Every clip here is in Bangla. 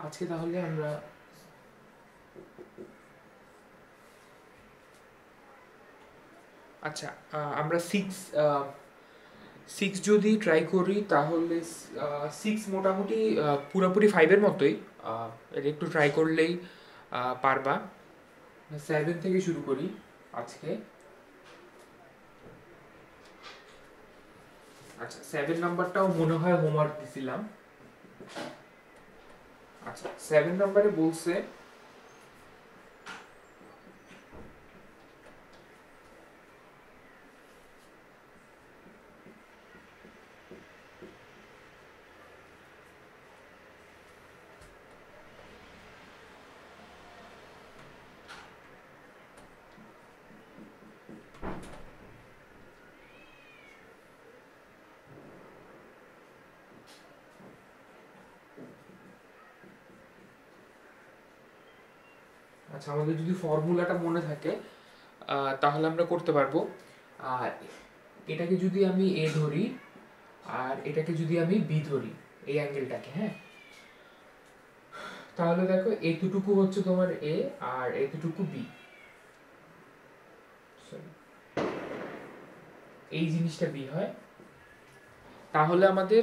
আজকে তাহলে আমরা আচ্ছা আমরা সিক্স যদি ট্রাই করি তাহলে সিক্স মোটামুটি পুরোপুরি ফাইভের মতোই, এটা একটু ট্রাই করলেই পারবা। সেভেন থেকে শুরু করি আজকে। আচ্ছা, সেভেন নাম্বারটাও মনে হয় হোমওয়ার্ক দিছিলাম। আচ্ছা, সেভেন নাম্বারে বলছে আচ্ছা, আমাদের যদি ফর্মুলাটা মনে থাকে তাহলে আমরা করতে পারবো। আর এটাকে যদি আমি এ ধরি আর এটাকে যদি আমি বি ধরি, এই অ্যাঙ্গেলটাকে, হ্যাঁ, তাহলে দেখো এতটুকু হচ্ছে তোমার এ আর এতটুকু বি, এই জিনিসটা বি হয়। তাহলে আমাদের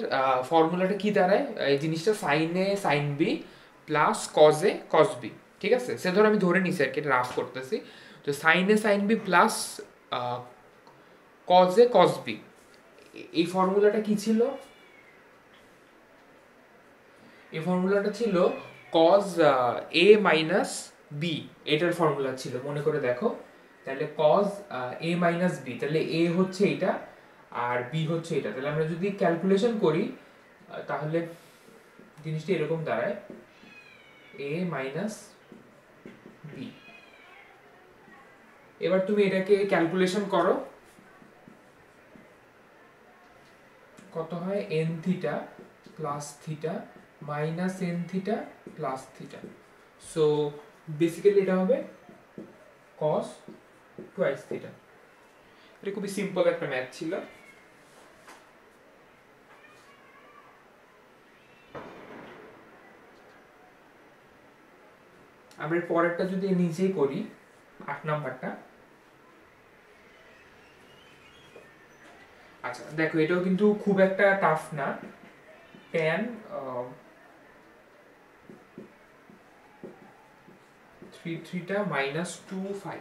ফর্মুলাটা কি দাঁড়ায়? এই জিনিসটা sine A sine B plus cos A cos B, ঠিক আছে? সে ধর আমি ধরে নিছি আর কি, রাফ করতেছি। তো sine A sine B plus cos A cos B, এই ফর্মুলাটা কি ছিল? এই ফর্মুলাটা ছিল কজ এ মাইনাস বি, এটার ফর্মুলা ছিল, মনে করে দেখো। তাহলে কজ এ মাইনাস বি, তাহলে এ হচ্ছে এটা আর বি হচ্ছে এটা। তাহলে আমরা যদি ক্যালকুলেশন করি তাহলে জিনিসটা এরকম দাঁড়ায়, এ মাইনাস বি। এবার তুমি এটাকে ক্যালকুলেশন করো, কত হয়? N theta plus theta minus N theta plus theta. So basically এটা হবে কস টুয়াইস থিটা। এটা খুবই সিম্পল একটা ম্যাথ ছিল। আমরা পরেরটা যদি নিজেই করি, 8 নাম্বারটা। আচ্ছা দেখো, এটাও কিন্তু খুব একটা টাফ না। tan 3 theta minus 2 phi.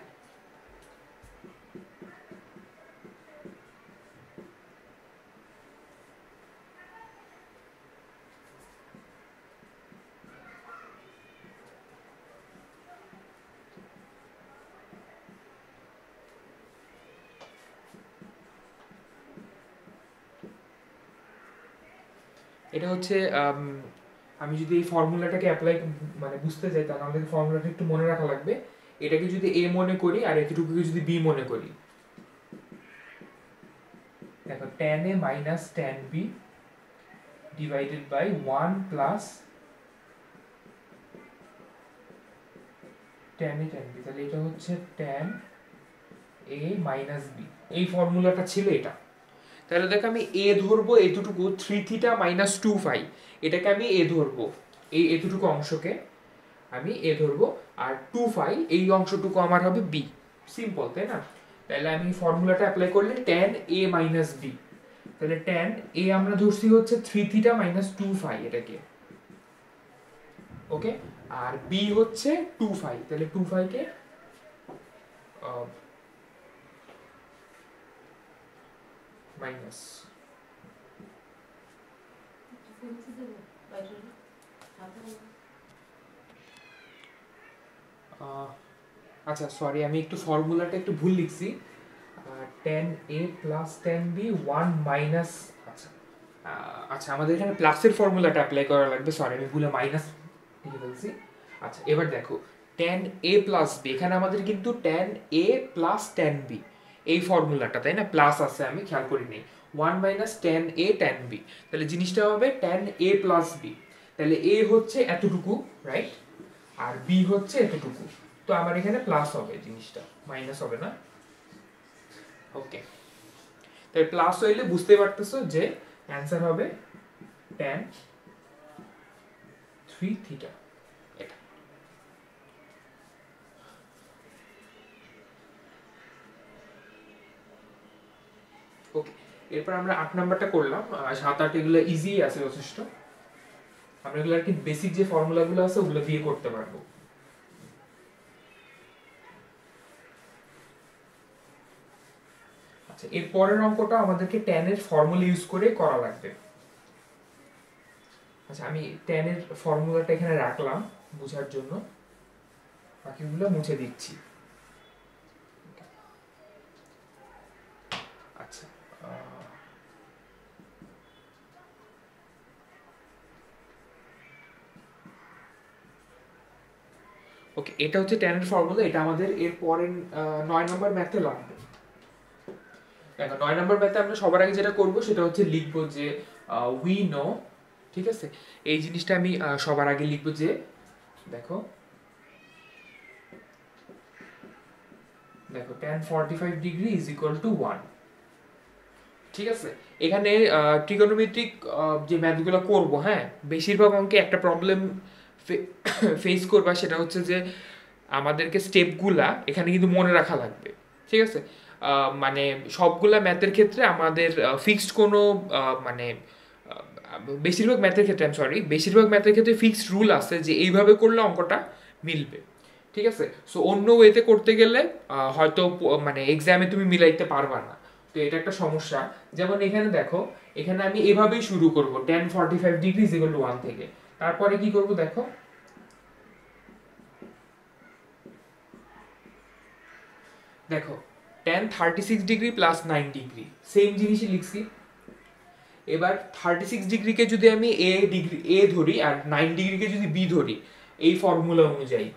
এটা হচ্ছে আমি যদি এই ফর্মুলাটাকে অ্যাপ্লাই মানে বুঝতে চাই, তাহলে আমাদের ফর্মুলাটা একটু মনে রাখা লাগবে। এটাকে যদি এ মনে করি আর এতটুকুকে যদি বি মনে করি, দেখো tan a minus tan b divided by 1 plus tan a tan b, তাহলে এটা হচ্ছে tan a মাইনাস b। এই ফর্মুলাটা ছিল এটা। তাহলে দেখো আমি এ ধরবো এতটুকু 3 থিটা মাইনাস 2 ফাই, এটাকে আমি এ ধরবো, এই এতটুকু অংশকে আমি এ ধরবো, আর 2 ফাই এই অংশটুকু আমার হবে বি। সিম্পল, তাই না? তাহলে আমি ফর্মুলাটা অ্যাপ্লাই করলে tan a মাইনাস b, তাহলে tan a আমরা ধরছি হচ্ছে 3 থিটা মাইনাস 2 ফাই, এটাকে ওকে। আর b হচ্ছে 2 ফাই, তাহলে 2 ফাই কে মাইনাস। আচ্ছা সরি, আমি একটু ফর্মুলাটা একটু ভুল লিখছি। tan a plus tan b 1 minus, আচ্ছা আচ্ছা আমাদের এখানে প্লাসের ফর্মুলাটা অ্যাপ্লাই করা লাগবে, সরি আমি ভুলে মাইনাস লিখে ফেলছি। আচ্ছা এবার দেখো tan a প্লাস b, এখানে আমাদের কিন্তু tan a plus tan b এই ফর্মুলাটা, তাই না? প্লাস আছে, আমি খেয়াল করি নেই। 1 minus tan a tan b, তাহলে জিনিসটা হবে tan a প্লাস b। তাহলে a হচ্ছে এতটুকু, রাইট, আর b হচ্ছে এতটুকু। তো আমার এখানে প্লাস হবে, জিনিসটা মাইনাস হবে না। ওকে, তাই প্লাস হইলে বুঝতে পারতেছো যে অ্যান্সার হবে tan 3 থিটা। এরপর আমরা 8 নাম্বারটা করলাম, 7, 8 এগুলো ইজি আছে যথেষ্ট। আমরা এগুলো আর কি বেসিক যে ফর্মুলাগুলো আছে ওগুলো দিয়ে করতে পারবো। আচ্ছা, এর পরের অঙ্কটা আমাদেরকে tan এর ফর্মুলা ইউজ করে করা লাগবে। আচ্ছা, আমি tan এর ফর্মুলাটা এখানে রাখলাম বোঝার জন্য, বাকিগুলো মুছে দিচ্ছি। আচ্ছা, ওকে, এটা হচ্ছে tan এর ফর্মুলা। এটা আমাদের এর পরের 9 নম্বর ম্যাথে লাগবে। দেখো 9 নম্বর ম্যাথে আমরা সবার আগে যেটা করব সেটা হচ্ছে লিখবো যে উই নো, ঠিক আছে, এই জিনিসটা আমি সবার আগে লিখবো যে দেখো tan 45 degree is equal to 1। ঠিক আছে, এখানে ট্রিগোনোমেট্রিক যে ম্যাথগুলো করব, হ্যাঁ, বেশিরভাগ অঙ্কে একটা প্রবলেম ফেস করবা, সেটা হচ্ছে যে আমাদেরকে স্টেপগুলা এখানে কিন্তু মনে রাখা লাগবে। ঠিক আছে, মানে সবগুলা ম্যাথের ক্ষেত্রে আমাদের ফিক্সড কোনো মানে বেশিরভাগ ম্যাথের ক্ষেত্রে বেশিরভাগ ম্যাথের ক্ষেত্রে ফিক্সড রুল আছে যে এইভাবে করলে অঙ্কটা মিলবে। ঠিক আছে, সো অন্য ওয়েতে করতে গেলে হয়তো মানে এক্সামে তুমি মিলাইতে পারবা না, তো এটা একটা সমস্যা। যেমন এখানে দেখো, এখানে আমি এভাবেই শুরু করব tan 45 degree is equal to 1 থেকে। তারপরে কি করব দেখো, দেখো tan 36 degree plus 9 degree same জিনিসই লিখছি। এবার 36 ডিগ্রিকে যদি আমি এ ধরি আর 9 ডিগ্রিকে যদি বি ধরি, এই ফর্মুলা অনুযায়ী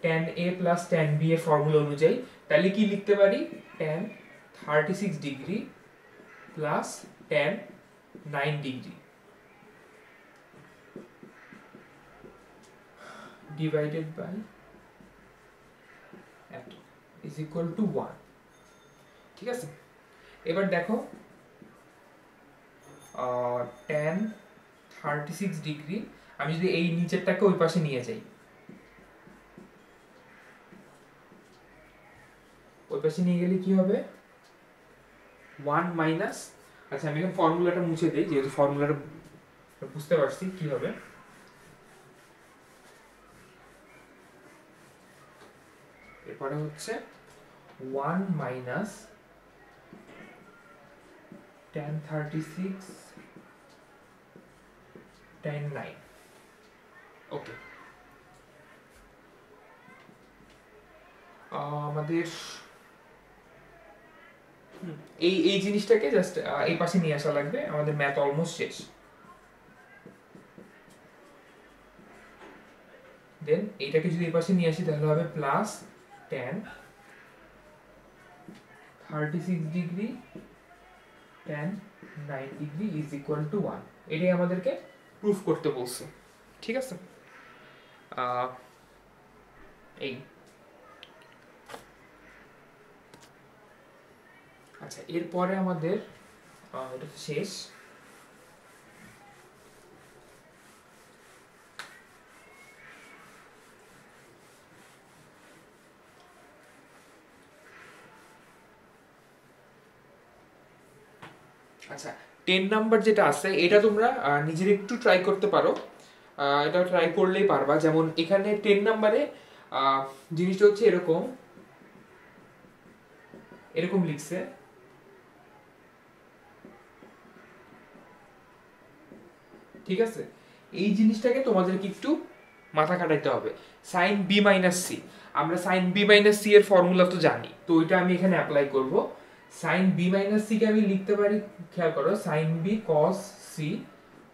tan a plus tan b এর ফর্মুলা অনুযায়ী, তাহলে কি লিখতে পারি, tan 36 degree plus tan 9 degree divided by এত ইজ ইকুয়াল টু 1। ঠিক আছে, এবার দেখো tan 36 ডিগ্রি আমি যদি এই নিচেরটাকে ওই পাশে নিয়ে যাই, ওই পাশে নিয়ে গেলে কি হবে, 1 মাইনাস, আচ্ছা আমি এখন ফর্মুলাটা মুছে দেই যেহেতু ফর্মুলাটা বুঝতে পারছি কি হবে। এরপরে হচ্ছে 1 মাইনাস tan 36 tan 9। ওকে, আমাদের এই এই জিনিসটাকে জাস্ট এই পাশে নিয়ে আসা লাগবে, আমাদের ম্যাথ অলমোস্ট শেষ। দেন এইটাকে যদি এই পাশে নিয়ে আসি তাহলে হবে plus tan 36 degree tan 9 degree is equal to 1। এটাই আমাদেরকে প্রুফ করতে বলছে। ঠিক আছে, এই আচ্ছা, এরপরে আমাদের এটা শেষ। আচ্ছা, 10 নাম্বার যেটা আছে এটা তোমরা নিজের একটু ট্রাই করতে পারো, এটা ট্রাই করলেই পারবা। যেমন এখানে 10 নাম্বারে জিনিসটা হচ্ছে এরকম এরকম লিখছে, ঠিক আছে, এই জিনিসটাকে তোমাদেরকে একটু মাথা খাটাইতে হবে। সাইন বি মাইনাস সি, আমরা সাইন বি মাইনাস সি এর ফর্মুলা তো জানি, তো ওইটা আমি এখানে অ্যাপ্লাই করব। সাইন বি মাইনাস সি কে আমি লিখতে পারি, খেয়াল করো, sine B cos C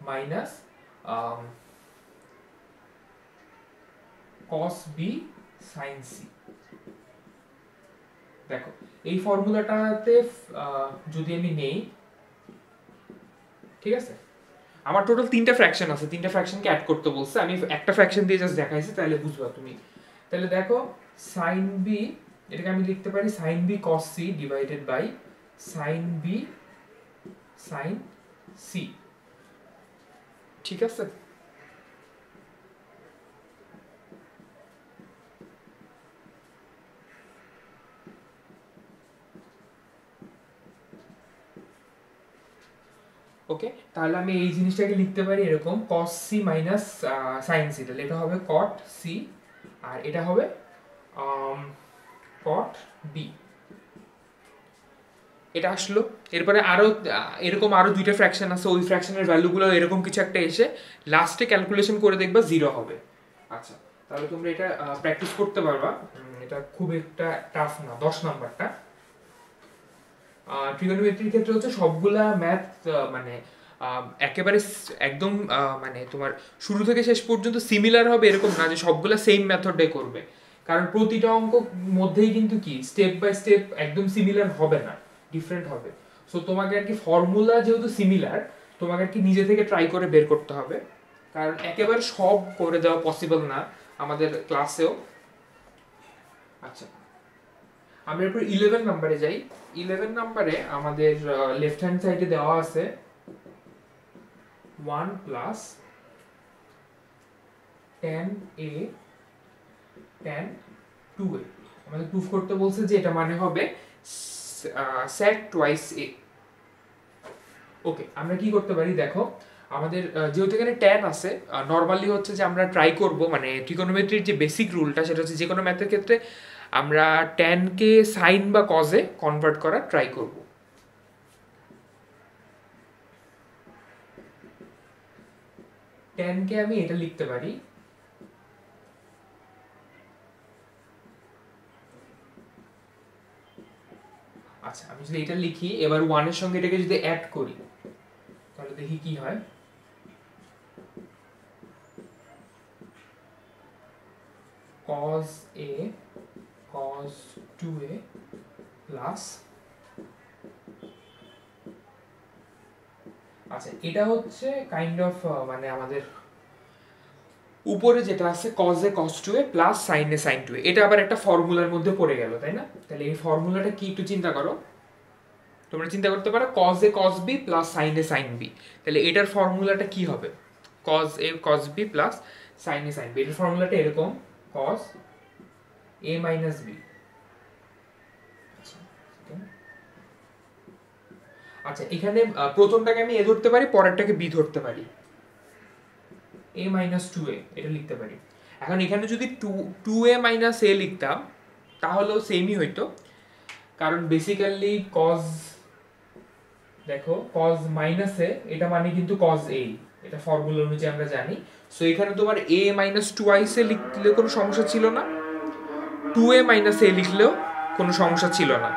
minus cos B sine C. দেখো এই ফর্মুলাটাতে যদি আমি নেই, ঠিক আছে, আমার টোটাল 3টা ফ্র্যাকশন আছে, 3টা ফ্র্যাকশনকে অ্যাড করতে বলছে, আমি একটা ফ্র্যাকশন দিয়ে জাস্ট দেখাইছি, তাহলে বুঝবা তুমি। তাহলে দেখো সাইন বি, এটাকে আমি লিখতে পারি sine B cos C divided by sine B sine C. ঠিক আছে, ওকে, তাহলে আমি এই জিনিসটাকে লিখতে পারি এরকম cos c minus sin c, তাহলে এটা হবে cot c আর এটা হবে cot b। এটা আসলো। এরপরে আরো এরকম আরো দুইটা ফ্র্যাকশন আছে, ওই ফ্র্যাকশনের ভ্যালুগুলো এরকম কিছু একটা এসে লাস্টে ক্যালকুলেশন করে দেখবা 0 হবে। আচ্ছা, তাহলে তোমরা এটা প্র্যাকটিস করতে পারবা, এটা খুব একটা টাফ না। 10 নাম্বারটা ট্রিগোনোমেট্রির ক্ষেত্রে হচ্ছে সবগুলা ম্যাথ মানে একেবারে একদম মানে তোমার শুরু থেকে শেষ পর্যন্ত সিমিলার হবে এরকম না যে সবগুলা সেম মেথডে করবে, কারণ প্রতিটা অঙ্ক মধ্যেই কিন্তু কি স্টেপ বাই স্টেপ একদম সিমিলার হবে না, ডিফারেন্ট হবে। সো তোমাকে আর কি ফর্মুলা যেহেতু সিমিলার, তোমাকে আর কি নিজে থেকে ট্রাই করে বের করতে হবে, কারণ একেবারে সব করে দেওয়া পসিবল না আমাদের ক্লাসেও। আচ্ছা, আমরা এরপর 11 নাম্বারে যাই। 11 নাম্বারে আমাদের লেফট হ্যান্ড সাইডে দেওয়া আছে 1 plus tan a tan 2a। আমাদের প্রুফ করতে বলছে যে এটা মানে হবে sec twice a। ওকে, আমরা কি করতে পারি দেখো, আমাদের যেহেতু এখানে tan আছে, নরমালি হচ্ছে যে আমরা ট্রাই করব, মানে ট্রিগোনোমেট্রির যে বেসিক রুলটা সেটা হচ্ছে যে কোনো ম্যাথের ক্ষেত্রে আমরা tan কে sin বা cos এ কনভার্ট করার ট্রাই করব। tan কে আমি এটা লিখতে পারি আচ্ছা, আমি যদি এটা লিখি এবার 1 এর সঙ্গে এটাকে যদি অ্যাড করি তাহলে দেখি কি হয়। cos a cos 2a plus, আচ্ছা এটা হচ্ছে কাইন্ড অফ মানে আমাদের উপরে যেটা আছে cos a cos 2a plus sin a sin 2a, এটা আবার একটা ফর্মুলার মধ্যে পড়ে গেল, তাই না? তাহলে এই ফর্মুলাটা কি একটু চিন্তা করো, তোমরা চিন্তা করতে পারো cos a cos b plus sin a sin b, তাহলে এটার ফর্মুলাটা কি হবে? cos a cos b plus sin a sin b, এটার ফর্মুলাটা এরকম cos a minus b। আচ্ছা, এখানে প্রথমটাকে আমি a ধরতে পারি, পরেরটাকে b ধরতে পারি, a minus 2a এটা লিখতে পারি। এখন এখানে যদি 2a minus a লিখতাম তাহলেও সেমই হইতো, কারণ বেসিক্যালি cos, দেখো cos মাইনাস a এটা মানে কিন্তু cos a, এটা ফর্মুলা অনুযায়ী আমরা জানি। সো এখানে তোমার a minus 2ic লিখলে কোনো সমস্যা ছিল না, 2a minus a লিখলেও কোনো সমস্যা ছিল না।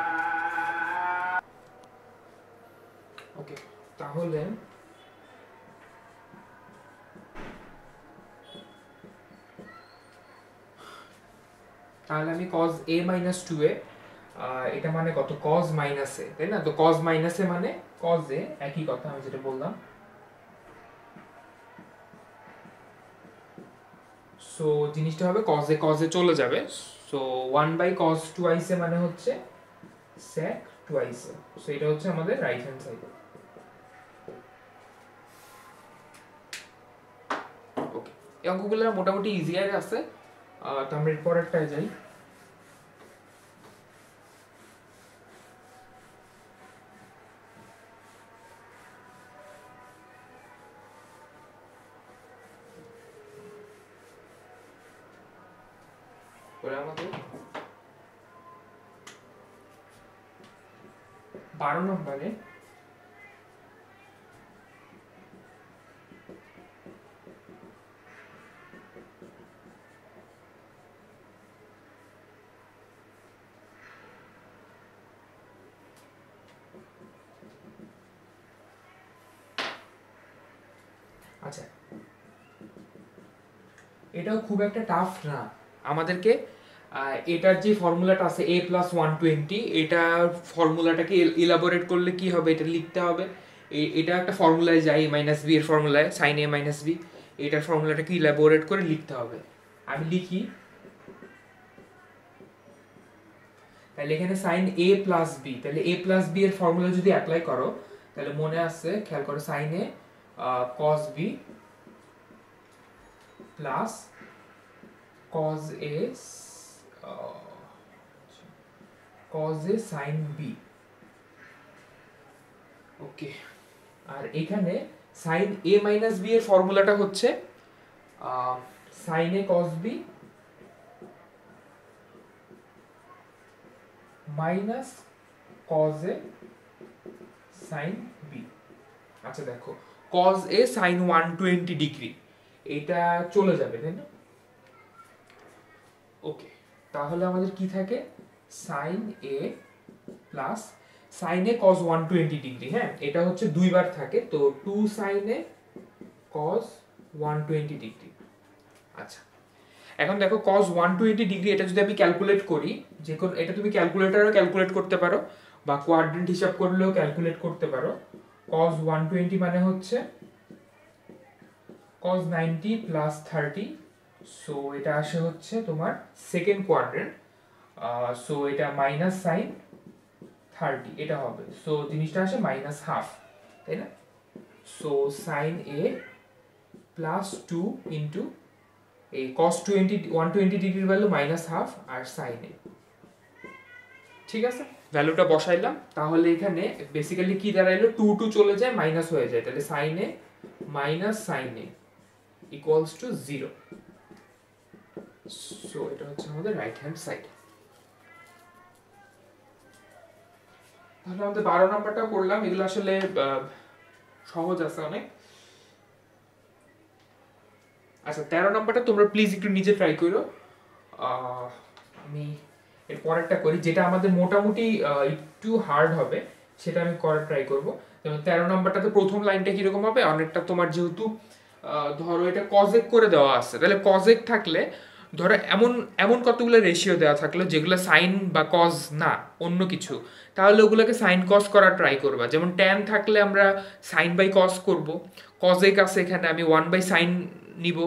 ওকে, তাহলে আমি cos a minus 2a এটা মানে কত cos minus a, তাই না? তো cos minus a মানে cos a, একই কথা আমি যেটা বললাম। সো জিনিসটা হবে cos a চলে যাবে, সো 1 বাই cos 2ic মানে হচ্ছে sec 2ic। সো এটা হচ্ছে আমাদের রাইট হ্যান্ড সাইড। ওকে, এই অঙ্কগুলো মোটামুটি ইজিয়ার আছে। তো আমরা এর পরেরটায় যাই। আমাদের 12 নম্বরে আচ্ছা, এটাও খুব একটা টাফ না আমাদেরকে। এটার যে ফর্মুলাটা আছে a প্লাস 120, এটা ফর্মুলাটাকে ইলাবোরেট করলে কি হবে এটা লিখতে হবে। এটা একটা ফর্মুলায় যাই মাইনাস বি এর ফর্মুলায় সাইন a মাইনাস বি, এটার ফর্মুলাটাকে ইলাবোরেট করে লিখতে হবে। আমি লিখি, তাহলে এখানে সাইন a প্লাস বি, তাহলে a প্লাস বি এর ফর্মুলা যদি অ্যাপ্লাই করো তাহলে মনে আসছে, খেয়াল করো, সাইন a cos b প্লাস cos a sin b। Okay, আর এখানে সাইন এ মাইনাস বি এর ফর্মুলাটা হচ্ছে sine A cos B minus cos A sine B. আচ্ছা দেখো, কজ এ সাইন 120 ডিগ্রি এটা চলে যাবে, তাই না? ওকে, তাহলে আমাদের কি থাকে, sign A plus sign A cause 120 degree, হ্যাঁ এটা হচ্ছে দুইবার থাকে, তো 2 সাইন এ কজ 120 ডিগ্রি। আচ্ছা এখন দেখো কজ 120 ডিগ্রি এটা যদি আমি ক্যালকুলেট করি, যে কোন এটা তুমি ক্যালকুলেটরও ক্যালকুলেট করতে পারো বা কোয়াড্রেন্ট হিসাব করলেও ক্যালকুলেট করতে পারো। কজ 120 মানে হচ্ছে কজ 90 প্লাস 30, সো এটা আসে হচ্ছে তোমার সেকেন্ড কোয়াড্রেন্ট, সো এটা মাইনাস সাইন 30 এটা হবে, সো জিনিসটা আসে মাইনাস হাফ, তাই না? So sign A plus 2 into এই cos 120 ডিগ্রির ভ্যালু মাইনাস হাফ আর সাইন এ, ঠিক আছে ভ্যালুটা বসাইলাম। তাহলে এখানে বেসিক্যালি কি দাঁড়াইলো, 2 2 চলে যায় মাইনাস হয়ে যায়, তাহলে sine A minus sine A equals to 0। So এটা হচ্ছে আমাদের রাইট হ্যান্ড সাইড। তাহলে আমাদের 12 নাম্বারটা করলাম, এগুলো আসলে সহজ আছে অনেক। আচ্ছা 13 নাম্বারটা তোমরা প্লিজ একটু নিজে ট্রাই করো, আমি এর পরেরটা করি যেটা আমাদের মোটামুটি একটু হার্ড হবে, সেটা আমি করার ট্রাই করব। যেমন 13 নাম্বারটাতে প্রথম লাইনটা কিরকম হবে, অনেকটা তোমার যেহেতু ধরো এটা কজেক করে দেওয়া আছে, তাহলে কজেক থাকলে ধরো এমন এমন কতগুলো রেশিও দেওয়া থাকলো যেগুলো সাইন বা কজ না অন্য কিছু, তাহলে ওগুলোকে সাইন কজ করার ট্রাই করবা। যেমন ট্যান থাকলে আমরা সাইন বাই কজ করব, কজেক আছে এখানে আমি 1 বাই সাইন নিব,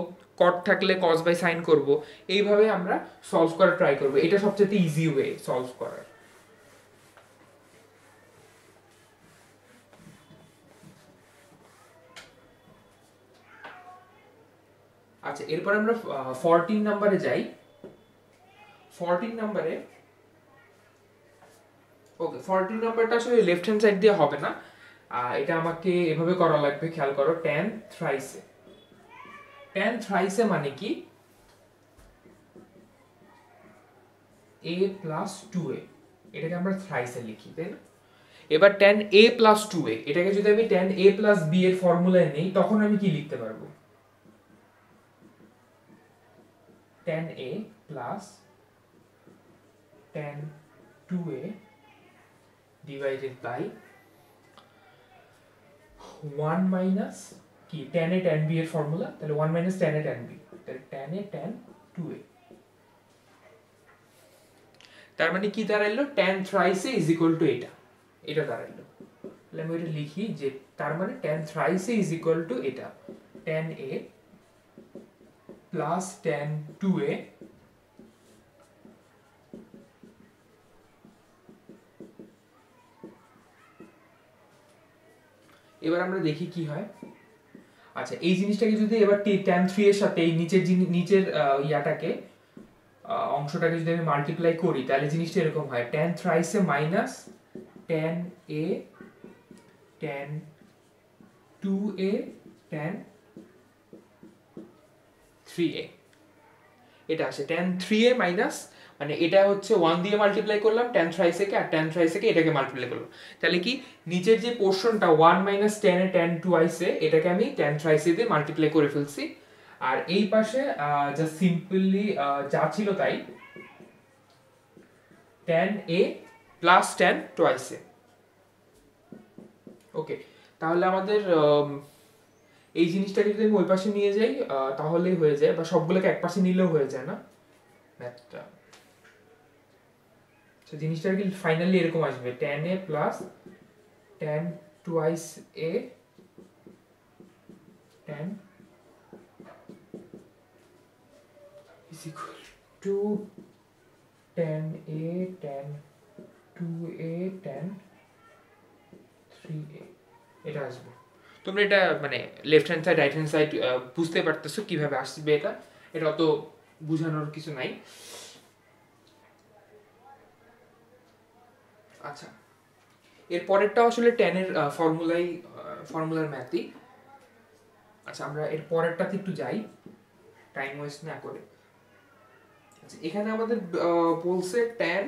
কট থাকলে কজ বাই সাইন করব, এইভাবে আমরা সলভ করার ট্রাই করব, এটা সবচেয়ে ইজি ওয়ে সলভ করার। আচ্ছা এরপর আমরা 14 নাম্বারে যাই। 14 নাম্বারে ওকে 14 নাম্বারটা আসলে লেফট হ্যান্ড সাইড দিয়ে হবে না, এটা আমাকে এভাবে করা লাগবে, খেয়াল করো tan থ্রাইসে। tan থ্রাইসে মানে কি a প্লাস 2a, এটাকে আমরা থ্রাইসে লিখি, তাই না? এবার tan a প্লাস 2a এটাকে যদি আমি tan a প্লাস b এর ফর্মুলায় নেই, তখন আমি কি লিখতে পারবো, tan a plus tan 2a divided by 1 minus কি tan a tan b এর ফর্মুলা, তাহলে 1 minus tan a tan b, তাহলে tan a tan 2a, তার মানে কি দাঁড়াইলো, tan thrice a is equal to এটা দাঁড়াইলো। তাহলে আমি এটা লিখি যে তার মানে tan thrice a is equal to এটা, tan a plus tan 2a এবার আমরা দেখি কি হয়। আচ্ছা এই জিনিসটাকে যদি এবার tan 3 এর সাথে এই নিচের ইয়াটাকে অংশটাকে যদি আমি মাল্টিপ্লাই করি, তাহলে জিনিসটা এরকম হয় tan thrice a minus tan a tan 2a tan 3a, এটা আসে tan 3a মাইনাস, মানে এটা হচ্ছে 1 দিয়ে মাল্টিপ্লাই করলাম tan thrice কে, আর tan thrice কে এটাকে মাল্টিপ্লাই করলাম, তাহলে কি নিচের যে পোরশনটা 1 minus tan a tan 2ic এটাকে আমি tan thrice দিয়ে মাল্টিপ্লাই করে ফেলছি, আর এই পাশে জাস্ট সিম্পলি যা ছিল তাই tan a plus tan twice a। ওকে তাহলে আমাদের এই জিনিসটাকে যদি আমি ওই পাশে নিয়ে যাই তাহলেই হয়ে যায়, বা সবগুলোকে এক পাশে নিলেও হয়ে যায় না ম্যাথটা। তো জিনিসটা কি ফাইনালি এরকম আসবে tan a plus tan twice a tan is equal to tan a tan 2a tan 3a, এটা আসবে। তোমরা এটা মানে left hand side right hand side বুঝতে পারতেছো কিভাবে আসবে, এটা অত বোঝানোর কিছু নাই। আচ্ছা এর পরেরটা আসলে টেনের ফর্মুলার ম্যাথই। আচ্ছা আমরা এর পরেরটাতে একটু যাই টাইম ওয়েস্ট না করে। আচ্ছা এখানে আমাদের বলছে tan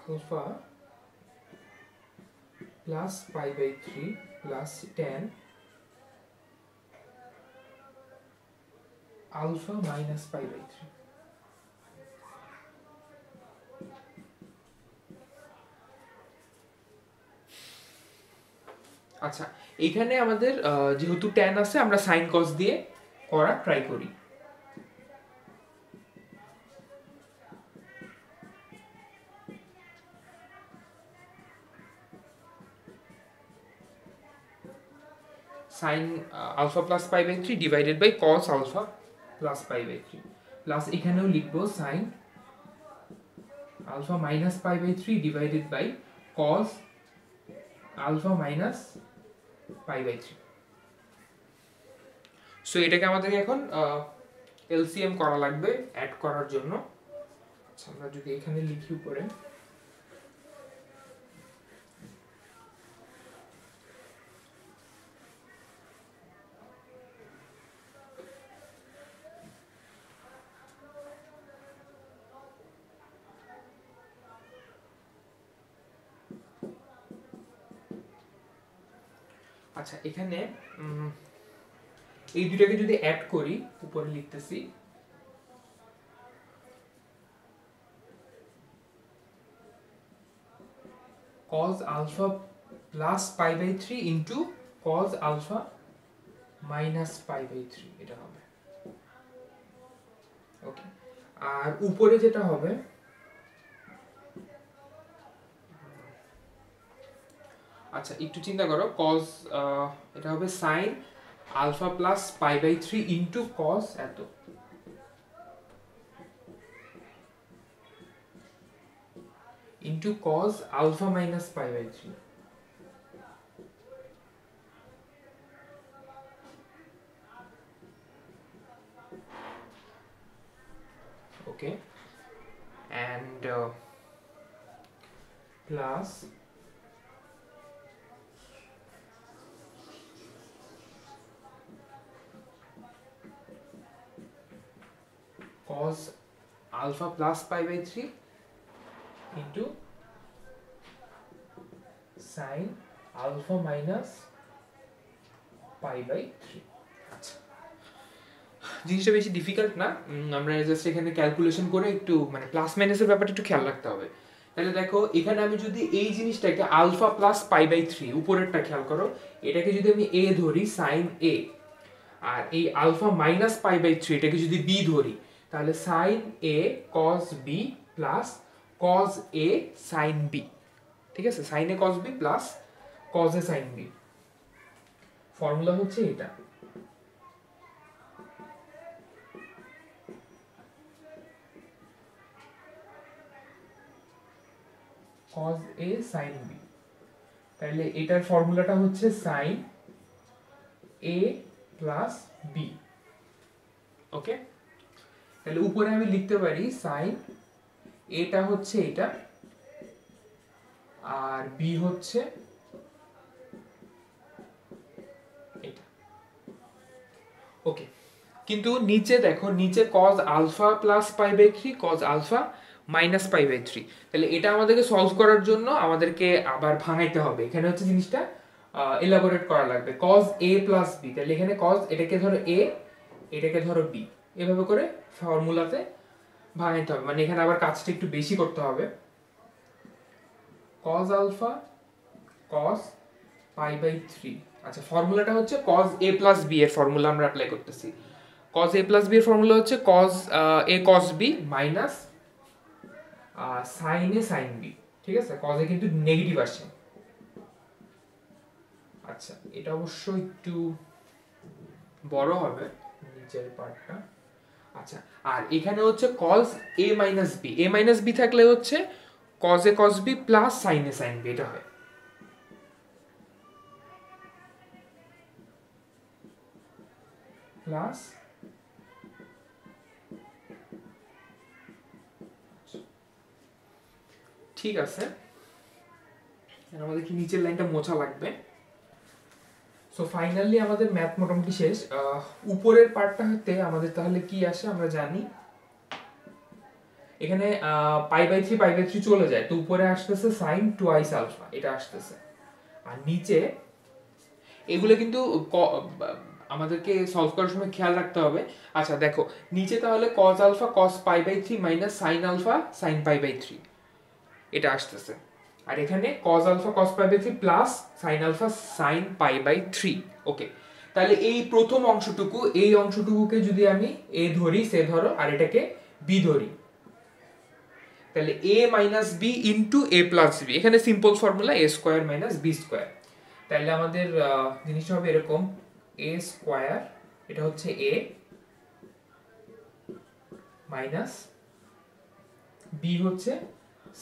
alpha plus pi by three plus tan alpha minus pi by three. আচ্ছা এইখানে আমাদের যেহেতু ট্যান আছে আমরা সাইন কস দিয়ে করা ট্রাই করি। Sine alpha plus pi by three divided by cos alpha plus pi by three plus এখানেও লিখবো sine alpha minus pi by three divided by cos alpha minus pi by three. So এটাকে আমাদেরকে এখন এলসিএম করা লাগবে অ্যাড করার জন্য। আচ্ছা আমরা যদি এখানে লিখি উপরে আচ্ছা এখানে এই দুটাকে যদি অ্যাড করি উপরে লিখতেছি cos alpha plus pi by 3 into cos alpha minus pi by 3 এটা হবে। ওকে আর উপরে যেটা হবে আচ্ছা একটু চিন্তা করো cos এটা হবে sin alpha plus pi by 3 into cos এত into cos alpha minus pi by 3। Okay and plus cos alpha plus pi by 3 into sin alpha minus pi by 3। আচ্ছা জিনিসটা বেশি ডিফিকাল্ট না, আমরা জাস্ট এখানে ক্যালকুলেশন করে একটু মানে প্লাস মাইনাসের ব্যাপারটা একটু খেয়াল রাখতে হবে। তাহলে দেখো এখানে আমি যদি এই জিনিসটাকে alpha plus pi by three উপরেরটা খেয়াল করো, এটাকে যদি আমি এ ধরি সাইন এ, আর এই alpha minus pi by three এটাকে যদি বি ধরি তাহলে sine A cos B plus cos A sine B. ঠিক আছে, sine A cos B plus cos A sine B. Formula হচ্ছে এটা। cos a sin b, তাহলে এটার ফর্মুলাটা হচ্ছে sin a প্লাস b। ওকে, তাহলে উপরে আমি লিখতে পারি sin এটা হচ্ছে এটা আর b হচ্ছে এটা। ওকে, কিন্তু নিচে দেখো, নিচে cos alpha plus pi by three cos alpha minus pi by three, তাহলে এটা আমাদেরকে সলভ করার জন্য আমাদেরকে আবার ভাঙাইতে হবে। এখানে হচ্ছে জিনিসটা এলাবোরেট করা লাগবে। cos a প্লাস b, তাহলে এখানে cos এটাকে ধরো a, এটাকে ধরো b, এভাবে করে ফর্মুলাতে ভাঙাইতে হবে। মানে এখানে আবার কাজটা একটু বেশি করতে হবে। cos alpha cos pi by three, আচ্ছা ফর্মুলাটা হচ্ছে cos a প্লাস b এর ফর্মুলা আমরা অ্যাপ্লাই করতেছি। cos a প্লাস b এর ফর্মুলা হচ্ছে cos a cos b minus sine A sine B. ঠিক আছে, cos এ কিন্তু নেগেটিভ আসে। আচ্ছা এটা অবশ্য একটু বড় হবে নিচের পার্টটা। আচ্ছা আর এখানে হচ্ছে cos a minus b, a minus b থাকলে হচ্ছে cos a cos b plus sin a sin b, এটা হয়। প্লাস ঠিক আছে, আমাদের কি নিচের লাইনটা মোছা লাগবে। সো ফাইনালি আমাদের ম্যাথ মোটামুটি শেষ। উপরের পার্টটা হতে আমাদের তাহলে কি আসে আমরা জানি, এখানে পাই বাই থ্রি চলে যায়, তো উপরে আসতেছে সাইন টুয়াইস আলফা, এটা আসতেছে। আর নিচে এগুলো কিন্তু আমাদেরকে সলভ করার সময় খেয়াল রাখতে হবে। আচ্ছা দেখো, নিচে তাহলে cos alpha cos pi minus sine alpha sine pi এটা আসতেছে। আর এখানে cos alpha cos pi plus sine alpha sine pi. Okay, তাহলে এই প্রথম অংশটুকু, এই অংশটুকুকে যদি আমি এ ধরি, সে ধরো, আর এটাকে বি ধরি, তাহলে a minus B into A plus B, এখানে simple formula A square minus B square. তাহলে আমাদের জিনিসটা হবে এরকম, এ স্কোয়ার এটা হচ্ছে এ মাইনাস বি হচ্ছে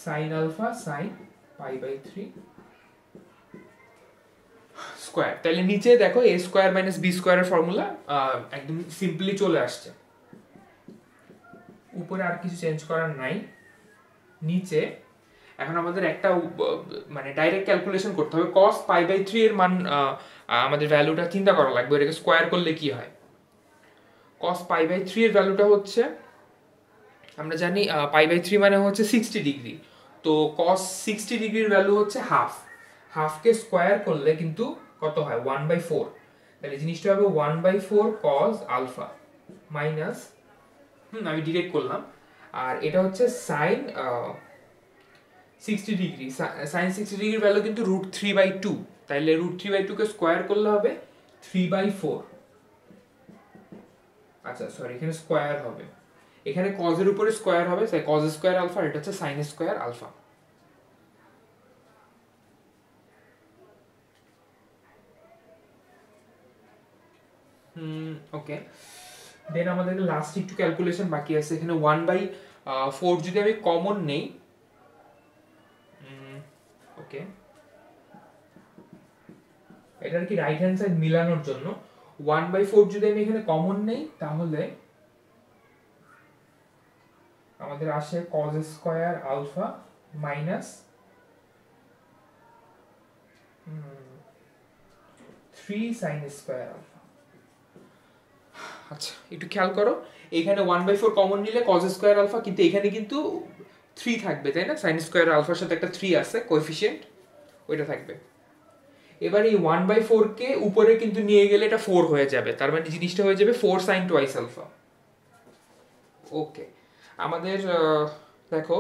সাইন আলফা সাইন পাই/3 স্কোয়ার। তাহলে নিচে দেখো এ স্কোয়ার মাইনাস বি স্কোয়ারের ফর্মুলা একদম সিম্পলি চলে আসছে। উপরে আর কিছু চেঞ্জ করার নাই। নিচে এখন আমাদের একটা মানে ডাইরেক্ট ক্যালকুলেশন করতে হবে, cos পাই/3 এর মান আমাদের ভ্যালুটা চিন্তা করা লাগবে, এটাকে স্কোয়ার করলে কি হয়। cos পাই/3 এর ভ্যালুটা হচ্ছে, আমরা জানি পাই/3 মানে হচ্ছে 60 ডিগ্রি, তো cos 60 ডিগ্রির ভ্যালু হচ্ছে হাফ। হাফকে স্কোয়ার করলে কিন্তু কত হয়, 1/4। তাহলে জিনিসটা হবে 1/4 cos আলফা মাইনাস, আমি ডিরেক্ট করলাম, আর এটা হচ্ছে সাইন 60 ডিগ্রি, সাইন 60 ডিগ্রির ভ্যালু কিন্তু √3/2, তাইলে √3/2 কে স্কোয়ার করলে হবে 3/4। আচ্ছা সরি, এখানে স্কোয়ার হবে, এখানে cos এর উপরে স্কোয়ার হবে, তাই cos স্কোয়ার আলফা, এটা হচ্ছে সাইন স্কোয়ার আলফা। ওকে, দেন আমাদের লাস্ট একটু ক্যালকুলেশন বাকি আছে। এখানে 1/4 যদি আমি কমন নেই, ওকে, এটার কি রাইট হ্যান্ড সাইড মিলানোর জন্য 1/4 যদি আমি এখানে কমন নেই, তাহলে আমাদের আসে cos square alpha minus 3 sin square alpha. আচ্ছা একটু খেয়াল করো, এখানে 1/4 কমন নিলে cos স্কয়ার আলফা, কিন্তু এখানে কিন্তু 3 থাকবে, তাই না? sin স্কয়ার আলফার সাথে একটা 3 আছে কোএফিসিয়েন্ট, ওইটা থাকবে। এবার এই 1/4 কে উপরে কিন্তু নিয়ে গেলে এটা 4 হয়ে যাবে, তার মানে জিনিসটা হয়ে যাবে 4 sin টুয়াইস আলফা। ওকে, আমাদের দেখো,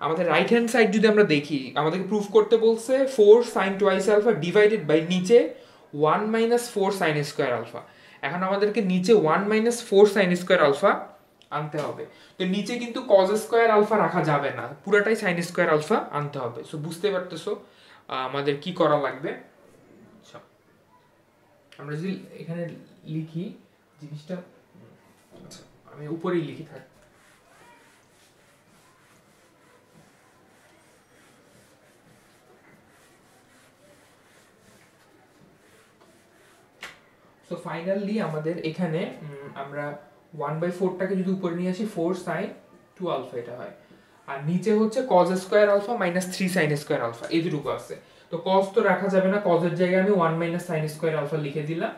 আমাদের রাইট হ্যান্ড সাইড যদি আমরা দেখি, আমাদেরকে প্রুফ করতে বলছে 4 sin twice alpha divided by নিচে 1 মাইনাস 4 sin স্কয়ার আলফা। এখন আমাদেরকে নিচে 1 মাইনাস 4 sin স্কয়ার আলফা আনতে হবে, তো নিচে কিন্তু cos স্কয়ার আলফা রাখা যাবে না, পুরোটাই sin স্কয়ার আলফা আনতে হবে। সো বুঝতে পারতেছো আমাদের কি করা লাগবে। আচ্ছা, আমরা যদি এখানে লিখি জিনিসটা, আচ্ছা আমি উপরেই লিখি থাক। সো ফাইনালি আমাদের এখানে আমরা 1/4টাকে যদি উপরে নিয়ে আসি 4 sin 2 আলফা এটা হয়, আর নিচে হচ্ছে cos square alpha minus 3 sin square alpha, এইটুকু আছে। তো cos তো রাখা যাবে না, cos এর জায়গায় আমি 1 মাইনাস sin স্কয়ার আলফা লিখে দিলাম,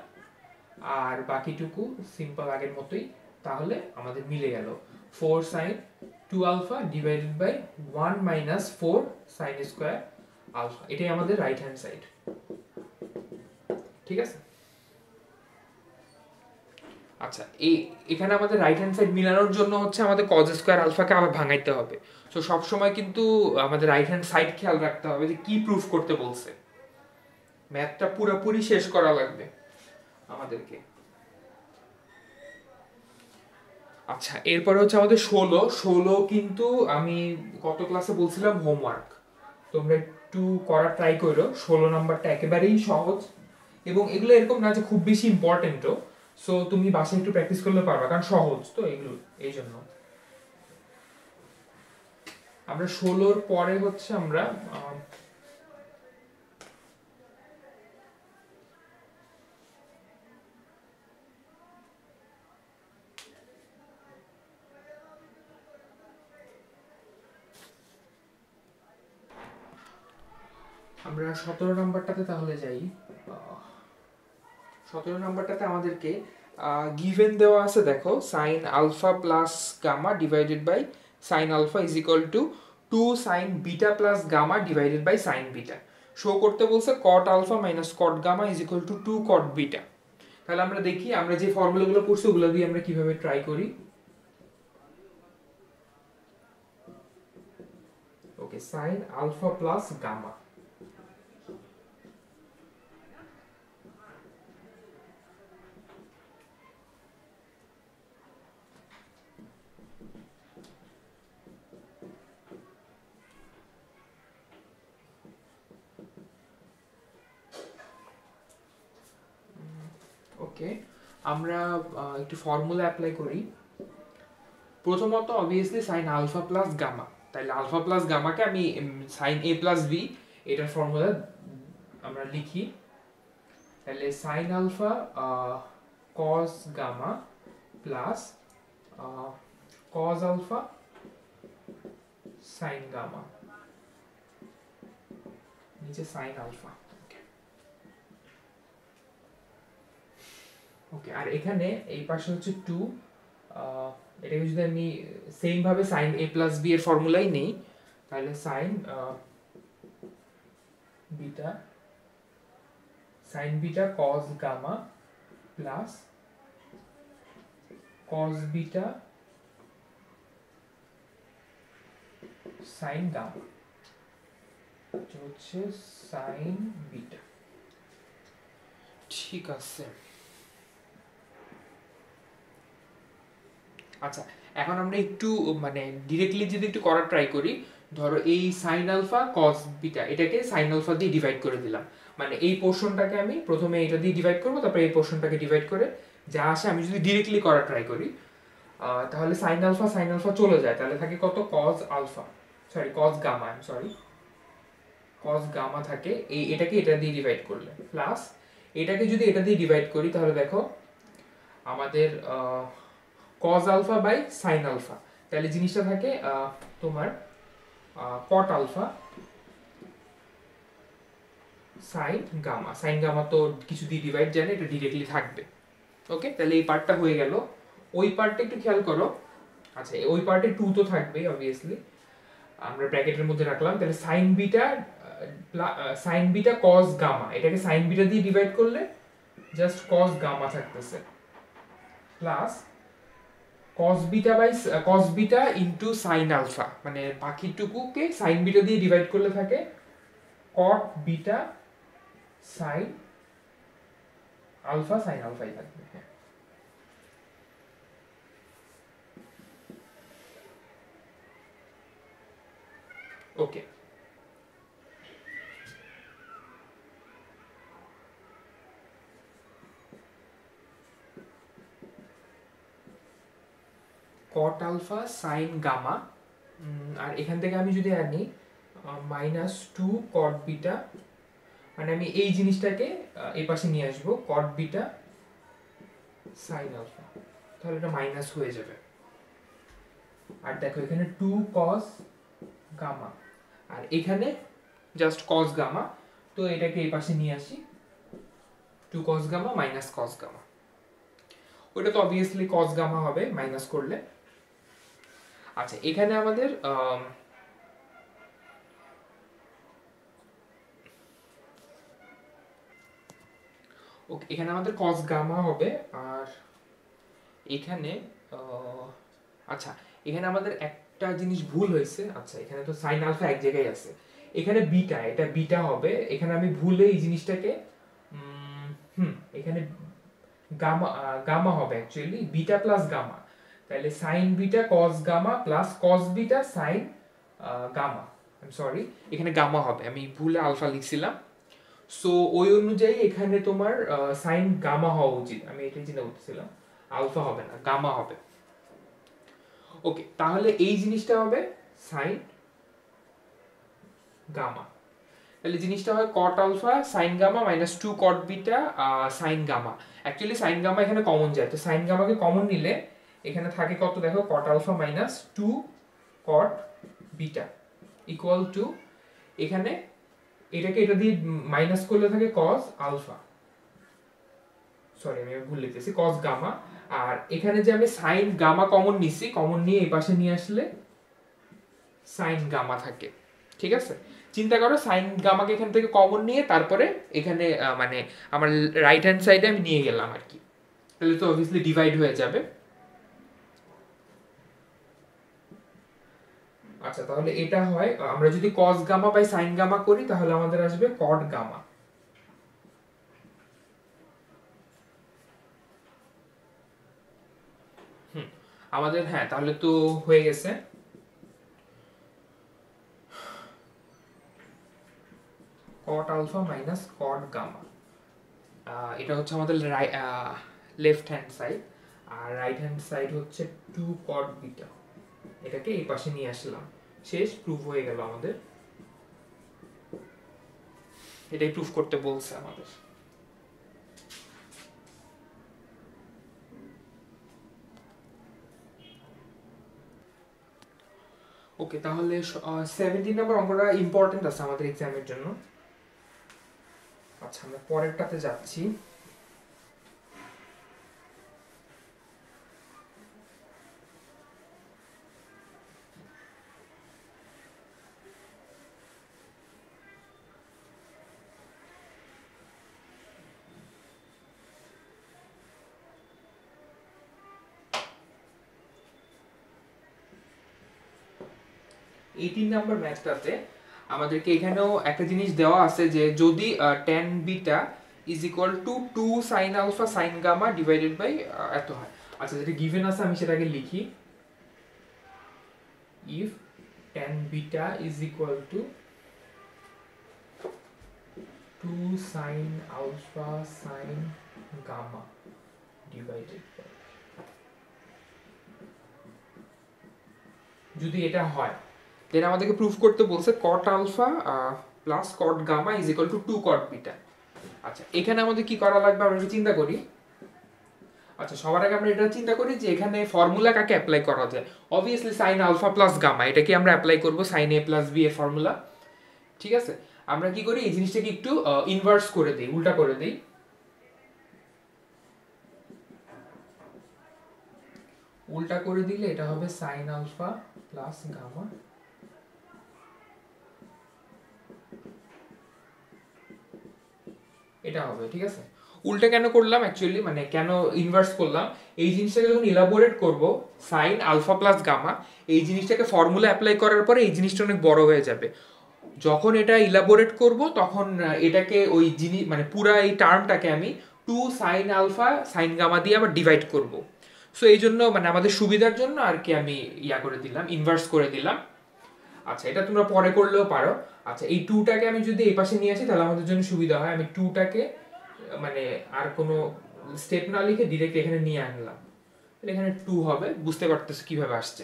আর বাকিটুকু সিম্পল আগের মতোই। তাহলে আমাদের মিলে গেল 4 sin 2 alpha divided by 1 minus 4 sin square alpha, এটাই আমাদের রাইট হ্যান্ড সাইড। ঠিক আছে, আচ্ছা এখানে আমাদের রাইট হ্যান্ড সাইড মিলানোর জন্য হচ্ছে আমাদের cos স্কয়ার আলফাকে আবার ভাঙাইতে হবে। সো সব সময় কিন্তু আমাদের রাইট হ্যান্ড সাইড খেয়াল রাখতে হবে যে কি প্রুফ করতে বলছে, ম্যাথটা পুরোপুরি শেষ করা লাগবে আমাদেরকে। আচ্ছা এরপরে হচ্ছে আমাদের 16 কিন্তু আমি গত ক্লাসে বলছিলাম হোমওয়ার্ক, তোমরা একটু করার ট্রাই করো। 16 নাম্বারটা একেবারেই সহজ, এবং এগুলো এরকম না যে খুব বেশি ইম্পর্টেন্টও, সো তুমি বাসায় একটু প্র্যাকটিস করলে পারবা, কারণ সহজ তো এগুলো, এই জন্য। আমরা 16 পরে হচ্ছে আমরা আমরা 17 নাম্বারটাতে তাহলে যাই। 17 নাম্বারটাতে আমাদেরকে গিভেন দেওয়া আছে, দেখো sine alpha plus gamma divided by sine alpha is equal to 2 sine beta plus gamma divided by sine beta. Show করতে বলছে cot alpha minus cot gamma is equal to 2 cot beta. তাহলে আমরা দেখি আমরা যে ফর্মুলাগুলো পড়ছি ওগুলো দিয়ে আমরা কিভাবে ট্রাই করি। Okay, sine alpha plus gamma, okay আমরা একটু ফর্মুলা অ্যাপ্লাই করি। প্রথমত obviously sine alpha plus gamma, তাহলে আলফা প্লাস গামাকে আমি সাইন এ প্লাস বি এটার ফর্মুলা আমরা লিখি। তাহলে sine alpha cos gamma plus cos alpha sine gamma, নিচে সাইন আলফা। ওকে, আর এখানে এই পাশে হচ্ছে 2, এটাকে যদি আমি সেম ভাবে সাইন এ প্লাস বি এর ফর্মুলাই নেই, তাহলে sine beta cos gamma plus cos beta sine gamma, এটা হচ্ছে সাইন বিটা। ঠিক আছে, আচ্ছা এখন আমরা একটু মানে ডিরেক্টলি যদি একটু করার ট্রাই করি, ধরো এই সাইন আলফা কস বিটা এটাকে সাইন আলফা দিয়ে ডিভাইড করে দিলাম, মানে এই পোর্শনটাকে আমি প্রথমে এটা দিয়ে ডিভাইড করব, তারপরে এই পোর্শনটাকে ডিভাইড করে যা আসে আমি যদি ডিরেক্টলি করার ট্রাই করি তাহলে সাইন আলফা চলে যায়, তাহলে থাকে কত cos alpha, sorry cos gamma, cos gamma থাকে এটাকে এটা দিয়ে ডিভাইড করলে, প্লাস এটাকে যদি এটা দিয়ে ডিভাইড করি তাহলে দেখো আমাদের cos alpha by sine alpha, তাহলে জিনিসটা থাকে তোমার cot আলফা সাইন গামা তো কিছু দিয়ে ডিভাইড জানে, এটা ডিরেক্টলি থাকবে। ওকে, তাহলে এই পার্টটা হয়ে গেল। ওই পার্টটা একটু খেয়াল করো, আচ্ছা ওই পার্টে 2 তো থাকবে অবভিয়াসলি, আমরা ব্র্যাকেটের মধ্যে রাখলাম। তাহলে সাইন বিটা cos গামা, এটাকে সাইন বিটা দিয়ে ডিভাইড করলে জাস্ট cos গামা থাকতেছে, plus cos beta into sine alpha, মানে বাকিটুকুকে সাইন বিটা দিয়ে ডিভাইড করলে থাকে cot বিটা সাইন আলফাই থাকবে। Okay, cot alpha sine gamma, আর এখান থেকে আমি যদি আনি -2 cot বিটা, মানে আমি এই জিনিসটাকে এই পাশে নিয়ে আসবো cot বিটা সাইন আলফা, তাহলে এটা মাইনাস হয়ে যাবে। আর দেখো এখানে 2 cos গামা, আর এখানে জাস্ট cos গামা, তো এটাকে এই পাশে নিয়ে আসি 2 cos gamma minus cos gamma, ওটা তো অবভিয়াসলি cos গামা হবে মাইনাস করলে। আচ্ছা এখানে আমাদের ওকে এখানে আমাদের cos গামা হবে, আর এখানে আচ্ছা এখানে আমাদের একটা জিনিস ভুল হয়েছে, আচ্ছা এখানে তো সাইন আলফা এক জায়গায় আছে, এখানে বিটা, এটা বিটা হবে, এখানে আমি ভুলে এই জিনিসটাকে এখানে গামা হবে অ্যাকচুয়ালি বিটা প্লাস গামা, তাহলে sine beta cos gamma plus cos beta sine gamma, I am sorry এখানে গামা হবে, আমি ভুলে আলফা লিখছিলাম, সো ওই অনুযায়ী এখানে তোমার সাইন গামা হওয়া উচিত, আমি এটাই চিন্তা করতেছিলাম, আলফা হবে না গামা হবে। ওকে, তাহলে এই জিনিসটা হবে সাইন গামা, তাহলে জিনিসটা হয় cot alpha sine gamma minus 2 cot beta sine gamma, actually sine gamma এখানে কমন যায়, তো সাইন গামাকে কমন নিলে এখানে থাকে কত দেখো cot alpha minus 2 cot beta equal to এখানে এটাকে এটা দিয়ে মাইনাস করলে থাকে cos আলফা, সরি আমি ভুল লিখতেছি, cos গামা। আর এখানে যে আমি sin গামা কমন নিছি, কমন নিয়ে এই পাশে নিয়ে আসলে sin গামা থাকে, ঠিক আছে? চিন্তা করো sin গামাকে এখান থেকে কমন নিয়ে তারপরে এখানে মানে আমার রাইট হ্যান্ড সাইডে আমি নিয়ে গেলাম আর কি, তাহলে তো অবভিয়াসলি ডিভাইড হয়ে যাবে। আচ্ছা তাহলে এটা হয়, আমরা যদি cos gamma by sin gamma করি তাহলে আমাদের আসবে cot গামা। আমাদের হ্যাঁ তাহলে তো হয়ে গেছে। cot alpha minus cot gamma, এটা হচ্ছে আমাদের লেফট হ্যান্ড সাইড, আর রাইট হ্যান্ড সাইড হচ্ছে 2 cot বিটা। এটাকে এই পাশে নিয়ে আসলাম, শেষ, প্রুফ হয়ে গেল আমাদের। এটাই প্রুফ করতে বলছে আমাদের। ওকে তাহলে 17 নম্বর অঙ্কটা ইম্পর্টেন্ট আছে আমাদের এক্সামের জন্য। আচ্ছা আমরা পরেরটাতে যাচ্ছি। এইটিন নাম্বার ম্যাথটাতে আমাদেরকে এখানেও একটা জিনিস দেওয়া আছে যে যদি tan beta is equal to 2 sin alpha sin gamma divided by এত হয়। আচ্ছা যেটা গিভেন আছে আমি সেটাকে লিখি, if tan beta is equal to 2 sin alpha sin gamma divided by, যদি এটা হয় দেন আমাদেরকে প্রুফ করতে বলছে cot alpha plus cot gamma is equal to 2 cot beta. আচ্ছা এখানে আমাদের কি করা লাগবে আমরা একটু চিন্তা করি। আচ্ছা সবার আগে আমরা এটা চিন্তা করি যে এখানে ফর্মুলা কাকে অ্যাপ্লাই করা যায়। Obviously sin alpha plus gamma এটাকে আমরা অ্যাপ্লাই করব sin a প্লাস b এর ফর্মুলা, ঠিক আছে? আমরা কি করি এই জিনিসটাকে একটু ইনভার্স করে দেই, উল্টা করে দেই। উল্টা করে দিলে এটা হবে sin আলফা প্লাস গামা, এটা হবে, ঠিক আছে? উল্টা কেন করলাম অ্যাকচুয়ালি, মানে কেন ইনভার্স করলাম, এই জিনিসটাকে যখন ইলাবোরেট করব sin আলফা প্লাস গামা, এই জিনিসটাকে ফর্মুলা অ্যাপ্লাই করার পরে এই জিনিসটা অনেক বড় হয়ে যাবে। যখন এটা ইলাবোরেট করব তখন এটাকে ওই জিনিস মানে পুরা এই টার্মটাকে আমি 2 sin আলফা sin গামা দিয়ে আবার ডিভাইড করব। সো এই জন্য মানে আমাদের সুবিধার জন্য আর কি আমি ইয়া করে দিলাম, ইনভার্স করে দিলাম। আচ্ছা এটা তোমরা পরে করলেও পারো। আচ্ছা এই 2টাকে আমি যদি এই পাশে নিয়ে আসি তাহলে আমাদের জন্য সুবিধা হয়, আমি 2টাকে মানে আর কোনো স্টেপ না লিখে ডিরেক্ট এখানে নিয়ে আনলাম, এখানে 2 হবে, বুঝতে পারতেছো কিভাবে আসছে।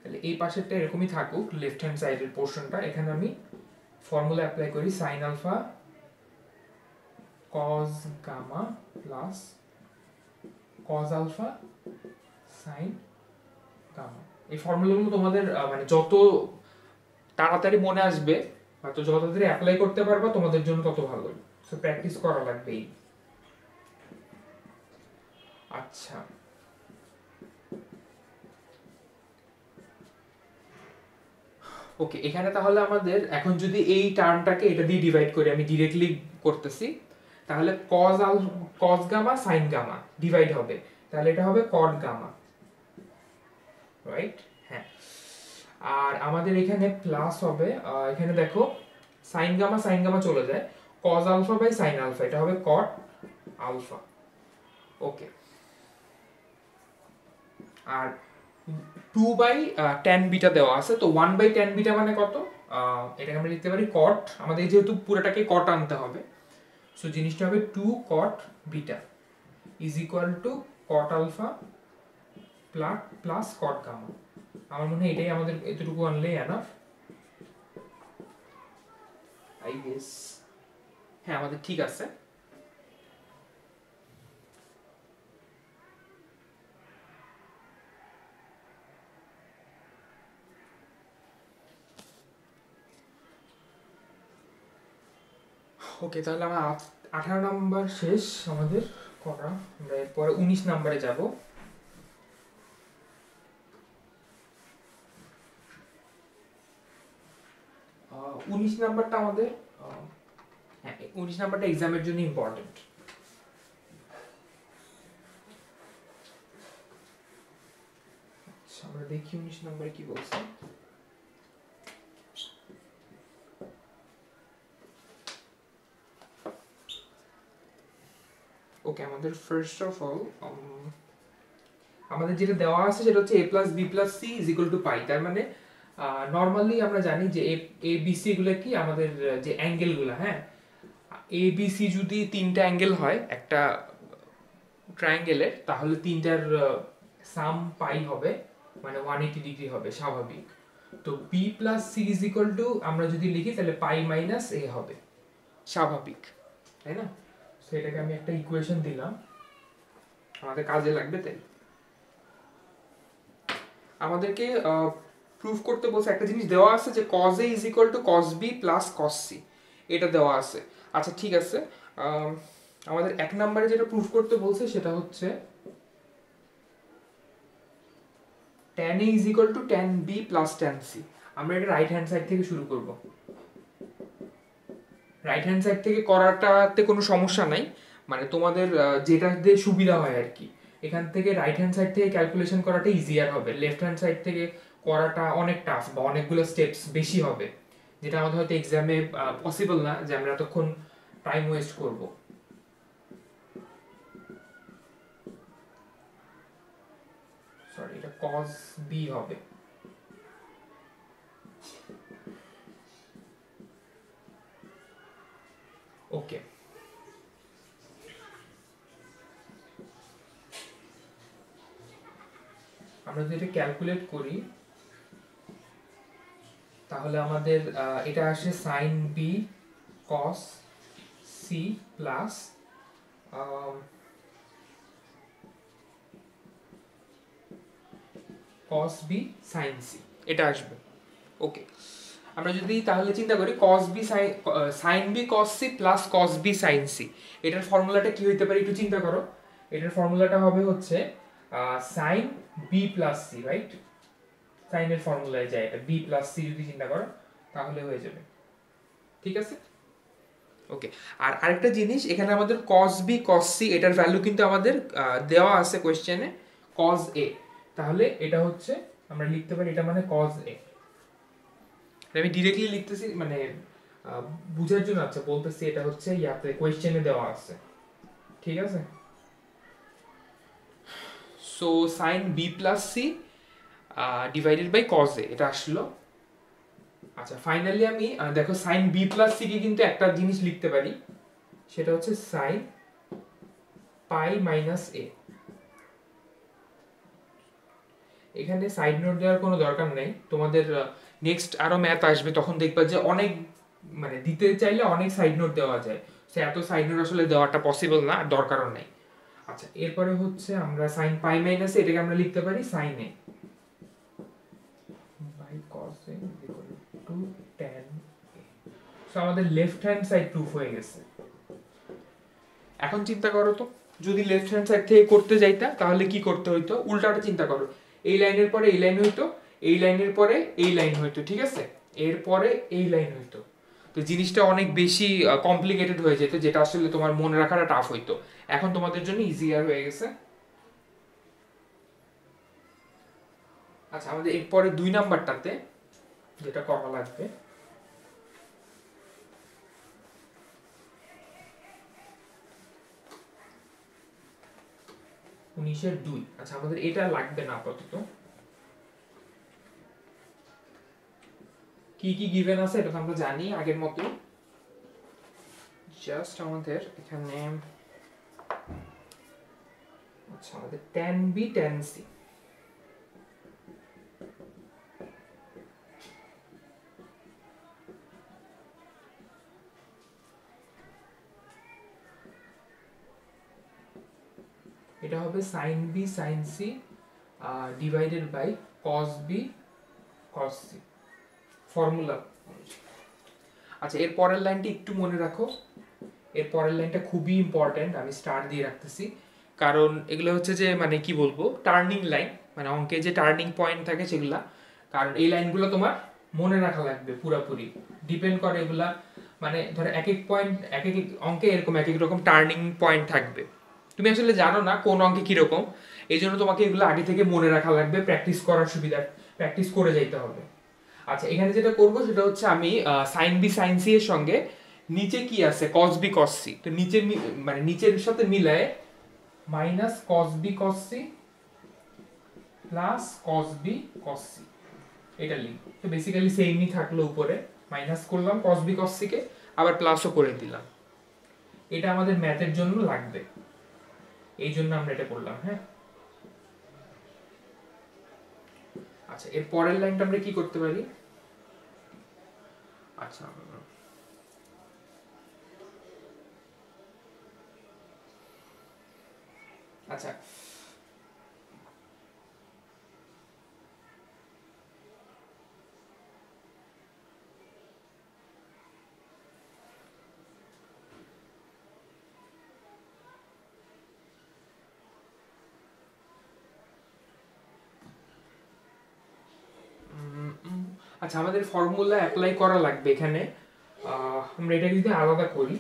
তাহলে এই পাশেরটা এরকমই থাকুক, লেফট হ্যান্ড সাইডের পোর্শনটা, এখানে আমি ফর্মুলা অ্যাপ্লাই করি sin alpha cos gamma plus cos alpha sin gamma. এই ফর্মুলাগুলো তোমাদের মানে যত তাড়াতাড়ি মনে আসবে বা তো যত তাড়াতাড়ি অ্যাপ্লাই করতে পারবা তোমাদের জন্য তত ভালো, সো প্র্যাকটিস করা লাগবেই। আচ্ছা ওকে এখানে তাহলে আমাদের এখন যদি এই টার্মটাকে এটা দিয়ে ডিভাইড করি, আমি ডিরেক্টলি করতেছি, তাহলে cos gamma sin gamma divide হবে, তাহলে এটা হবে cot গামা, রাইট? হ্যাঁ আর আমাদের এখানে প্লাস হবে, এখানে দেখো sin গামা চলে যায়, cos alpha by sin alpha এটা হবে cot আলফা। ওকে আর 2 বাই tan বিটা দেওয়া আছে, তো 1 বাই tan বিটা মানে কত, এটাকে আমরা লিখতে পারি cot, আমাদের যেহেতু পুরোটাকে cot আনতে হবে, সো জিনিসটা হবে 2 cot beta is equal to cot alpha plus cot gamma. আমার মনে হয় এটাই আমাদের এতটুকু আনলেই এনাফ, আই গেস। হ্যাঁ আমাদের ঠিক আছে। ওকে, তাহলে আমার 18 নাম্বার শেষ আমাদের করা। আমরা এরপরে 19 নাম্বারে যাব। 19 নাম্বারটা আমাদের হ্যাঁ 19 নাম্বারটা এক্সামের জন্য ইম্পর্টেন্ট। আচ্ছা আমরা দেখি 19 নম্বরে কি বলছে। ওকে, আমাদের ফার্স্ট অফ অল আমাদের যেটা দেওয়া আছে সেটা হচ্ছে a plus B plus C is equal to pi. তার মানে নর্মালি আমরা জানি যে এ বি সি গুলো কি আমাদের যে অ্যাঙ্গেল গুলো, হ্যাঁ এ বি সি যদি তিনটা অ্যাঙ্গেল হয় একটা ট্রায়াঙ্গেলের, তাহলে তিনটার সাম পাই হবে, মানে 180 ডিগ্রি হবে স্বাভাবিক। তো B plus C is equal to আমরা যদি লিখি তাহলে পাই মাইনাস এ হবে স্বাভাবিক, তাই না? তো এটাকে আমি একটা ইকুয়েশন দিলাম, আমাদের কাজে লাগবে। তাই আমাদেরকে প্রুফ করতে বলছে একটা জিনিস দেওয়া আছে যে cos a is equal to cos b plus cos c, এটা দেওয়া আছে। আচ্ছা ঠিক আছে, আমাদের এক নম্বরে যেটা প্রুফ করতে বলছে সেটা হচ্ছে tan a is equal to tan b plus tan c। আমরা এটা রাইট হ্যান্ড সাইড থেকে শুরু করব। রাইট হ্যান্ড সাইড থেকে করাটাতে কোনো সমস্যা নাই, মানে তোমাদের যেটা দিয়ে সুবিধা হয় আর কি। এখান থেকে রাইট হ্যান্ড সাইড থেকে ক্যালকুলেশন করাটা ইজিয়ার হবে, লেফট হ্যান্ড সাইড থেকে করাটা অনেক টাফ বা অনেকগুলো স্টেপস বেশি হবে, যেটা আমাদের হয়তো এক্সামে পসিবল না যে আমরা এতক্ষণ টাইম ওয়েস্ট করব। সরি, এটা cos b হবে। ওকে, আমরা যদি এটা ক্যালকুলেট করি তাহলে আমাদের এটা আসে sin b cos c plus cos b sin c, এটা আসবে। ওকে, আমরা যদি তাহলে চিন্তা করি cos b sin b cos c plus cos b sin c, এটার ফর্মুলাটা কি হইতে পারে একটু চিন্তা করো। এটার ফর্মুলাটা হবে হচ্ছে sin b plus c, right? sin এর ফর্মুলায় যায় এটা, b প্লাস c যদি চিন্তা করো তাহলে হয়ে যাবে, ঠিক আছে? ওকে, আর আরেকটা জিনিস এখানে আমাদের cos b cos c এটার ভ্যালু কিন্তু আমাদের দেওয়া আছে কোশ্চেনে cos a, তাহলে এটা হচ্ছে আমরা লিখতে পারি এটা মানে cos a। আমি ডিরেক্টলি লিখতেছি মানে বুঝার জন্য, আচ্ছা বলতেছি এটা হচ্ছে ইয়াতে কোশ্চেনে দেওয়া আছে, ঠিক আছে? So sin b plus c divided by cos a এটা আসলো। আচ্ছা ফাইনালি আমি দেখো sin b প্লাস c কে কিন্তু একটা জিনিস লিখতে পারি, সেটা হচ্ছে sin পাই মাইনাস a। এখানে সাইড নোট দেওয়ার কোনো দরকার নেই, তোমাদের নেক্সট আরো ম্যাথ আসবে তখন দেখবা যে অনেক মানে দিতে চাইলে অনেক সাইড নোট দেওয়া যায়, সে এত সাইড নোট আসলে দেওয়াটা পসিবল না, দরকারও নেই। আচ্ছা এরপরে হচ্ছে আমরা sin পাই মাইনাস এটাকে আমরা লিখতে পারি sin a by cos a equal to tan a। So আমাদের লেফট হ্যান্ড সাইড প্রুফ হয়ে গেছে। এখন চিন্তা করো তো, যদি লেফট হ্যান্ড সাইড থেকে করতে যাইতা তাহলে কি করতে হইতো, উল্টাটা চিন্তা করো। এই লাইনের পরে এই লাইন হইতো, এই লাইনের পরে এই লাইন হইতো, ঠিক আছে? এরপরে এই লাইন হইতো, তো জিনিসটা অনেক বেশি কমপ্লিকেটেড হয়ে যেত, যেটা আসলে তোমার মনে রাখাটা টাফ হইতো। এখন তোমাদের জন্য ইজিয়ার হয়ে গেছে। আচ্ছা আমাদের এরপরে 2 নাম্বারটাতে যেটা করা লাগবে, উনিশের 2। আচ্ছা আমাদের এটা লাগবে না আপাতত। কি কি গিভেন আছে এটা আমরা জানি আগের মতো, জাস্ট আমাদের এখানে আচ্ছা আমাদের tan b tan c, এটা হবে sin b sin c divided by cos b cos c formula. আচ্ছা এর পরের লাইনটি একটু মনে রাখো, এর পরের লাইনটা খুবই ইম্পর্টেন্ট, আমি স্টার দিয়ে রাখতেছি, কারণ এগুলো হচ্ছে যে মানে কি বলবো টার্নিং লাইন, মানে অঙ্কে যে টার্নিং পয়েন্ট থাকে সেগুলা, কারণ এই লাইনগুলো তোমার মনে রাখা লাগবে পুরোপুরি, ডিপেন্ড করে এগুলা, মানে ধরো এক এক পয়েন্ট এক এক অঙ্কে এরকম এক এক রকম টার্নিং পয়েন্ট থাকবে, তুমি আসলে জানো না কোন অঙ্কে কীরকম, এই জন্য তোমাকে এগুলো আগে থেকে মনে রাখা লাগবে, প্র্যাকটিস করার সুবিধা, প্র্যাকটিস করে যাইতে হবে। আচ্ছা এখানে যেটা করব সেটা হচ্ছে আমি সাইন বি সাইন সি এর সঙ্গে নিচে কি আছে কস বি কস সি, তো নিচে মানে নিচের সাথে মিলায় minus cos B cos C plus cos B cos C এটা লিখব। তো বেসিক্যালি সেমই থাকলো, উপরে মাইনাস করলাম কস বি কস সি কে, আবার প্লাসও করে দিলাম, এটা আমাদের ম্যাথের জন্য লাগবে, এই জন্য আমরা এটা করলাম। হ্যাঁ আচ্ছা এর পরের লাইনটা আমরা কি করতে পারি, আচ্ছা আচ্ছা আচ্ছা আমাদের ফর্মুলা অ্যাপ্লাই করা লাগবে এখানে, আমরা এটাকে যদি আলাদা করি,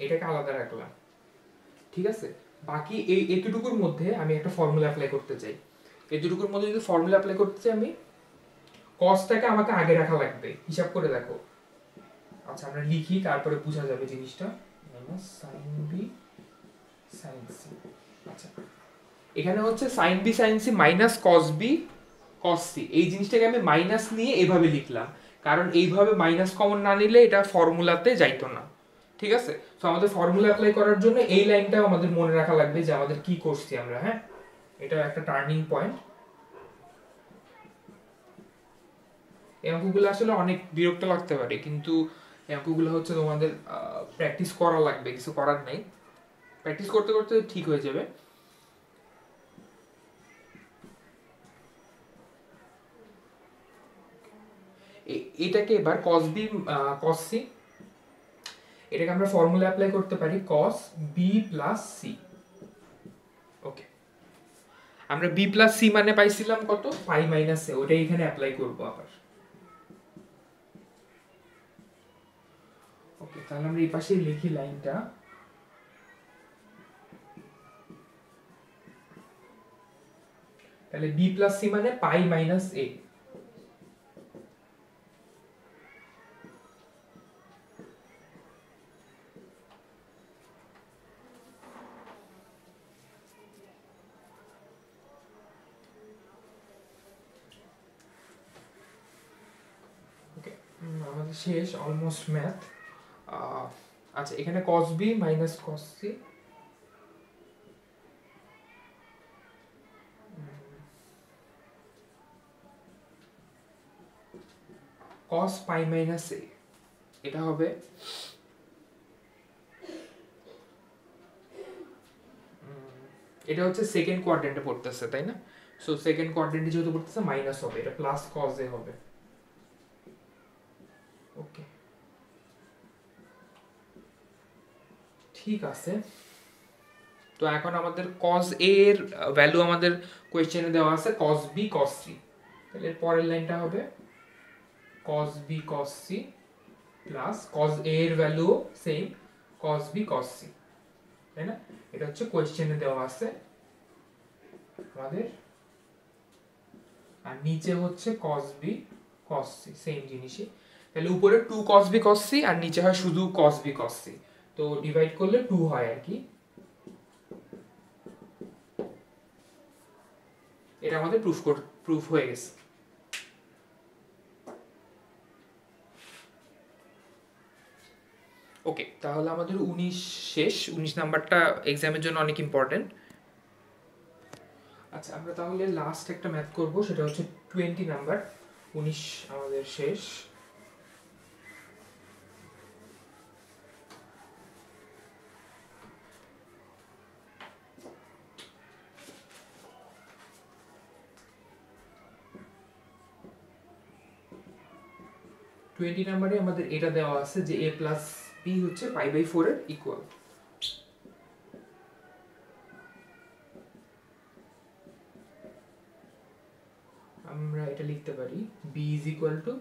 এটাকে আলাদা রাখলাম, ঠিক আছে, বাকি এই এতটুকুর মধ্যে আমি একটা ফর্মুলা অ্যাপ্লাই করতে চাই, এতটুকুর মধ্যে যদি ফর্মুলা অ্যাপ্লাই করতে চাই আমি কসটাকে আমাকে আগে রাখা লাগবে, হিসাব করে দেখো। আচ্ছা আমরা লিখি তারপরে বোঝা যাবে জিনিসটা, minus sine B sine C. আচ্ছা এখানে হচ্ছে sine B sine C minus cos B cos C, এই জিনিসটাকে আমি মাইনাস নিয়ে এভাবে লিখলাম, কারণ এইভাবে মাইনাস কমন না নিলে এটা ফর্মুলাতে যাইতো না, ঠিক আছে। তো আমাদের ফর্মুলা অ্যাপ্লাই করার জন্য এই লাইনটাও আমাদের মনে রাখা লাগবে যে আমাদের কি করছি আমরা। হ্যাঁ এটা একটা টার্নিং পয়েন্ট, এই অঙ্কগুলো আসলে অনেক বিরক্ত লাগতে পারে, কিন্তু এই অঙ্কগুলো হচ্ছে তোমাদের প্র্যাকটিস করা লাগবে, কিছু করার নেই, প্র্যাকটিস করতে করতে ঠিক হয়ে যাবে। এটাকে এবার cos b cos c, এটাকে আমরা ফর্মুলা অ্যাপ্লাই করতে পারি cos b প্লাস c। ওকে আমরা b প্লাস c মানে পাইছিলাম কত, পাই মাইনাস a, ওটাই এখানে অ্যাপ্লাই করব আবার। ওকে তাহলে আমরা এই পাশে লিখি লাইনটা, তাহলে b প্লাস c মানে পাই মাইনাস a, আমাদের শেষ অলমোস্ট ম্যাথ। আচ্ছা এখানে cos b minus cos c, cos pi minus a, এটা হবে এটা হচ্ছে সেকেন্ড কোয়াড্রেন্টে পড়তেছে তাই না, সো সেকেন্ড কোয়াড্রেন্টে যেহেতু পড়তেছে মাইনাস হবে, এটা প্লাস cos a হবে। ওকে ঠিক আছে, তো এখন আমাদের cos a এর ভ্যালু আমাদের কোয়েশ্চেনে দেওয়া আছে cos b cos c, তাহলে এর পরের লাইনটা হবে cos b cos c plus cos a এর value same cos b cos c, তাই না, এটা হচ্ছে কোয়েশ্চেনে দেওয়া আছে আমাদের, আর নিচে হচ্ছে cos b cos c same জিনিসই, তাহলে উপরে 2 cos b cos c আর নিচে হয় শুধু cos b cos c, তো ডিভাইড করলে 2 হয় আর কি, এটা আমাদের প্রুফ হয়ে গেছে। ওকে তাহলে আমাদের 19 শেষ, 19 নাম্বারটা এক্সামের জন্য অনেক ইম্পর্টেন্ট। আচ্ছা আমরা তাহলে লাস্ট একটা ম্যাথ করব, সেটা হচ্ছে 20 নাম্বার, 19 আমাদের শেষ। 20 নম্বরে আমাদের এটা দেওয়া আছে যে a প্লাস b হচ্ছে π/4 এর ইকুয়াল। আমরা এটা লিখতে পারি b is equal to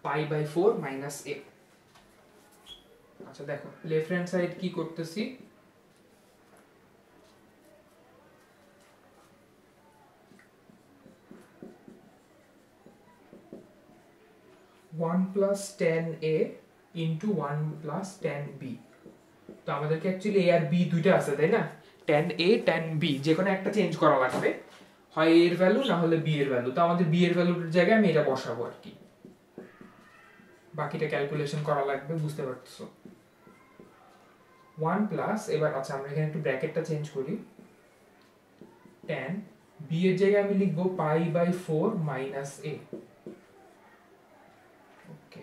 π/4 minus a। আচ্ছা দেখো লেফট হ্যান্ড সাইড কি করতেছি, 1 plus 10a into 1 plus 10b। তো আমাদেরকে অ্যাকচুয়ালি a আর b দুইটা আছে তাই না, 10a 10b যে কোনো একটা চেঞ্জ করা লাগবে, হয় a এর ভ্যালু না হলে b এর ভ্যালু। তো আমাদের b এর ভ্যালুর জায়গায় আমি এটা বসাবো আর কি, বাকিটা ক্যালকুলেশন করা লাগবে, বুঝতে পারছো। 1 প্লাস, এবার আচ্ছা আমরা এখানে একটু ব্র্যাকেটটা চেঞ্জ করি, 10 b এর জায়গায় আমি লিখবো π/4 মাইনাস a। ওকে,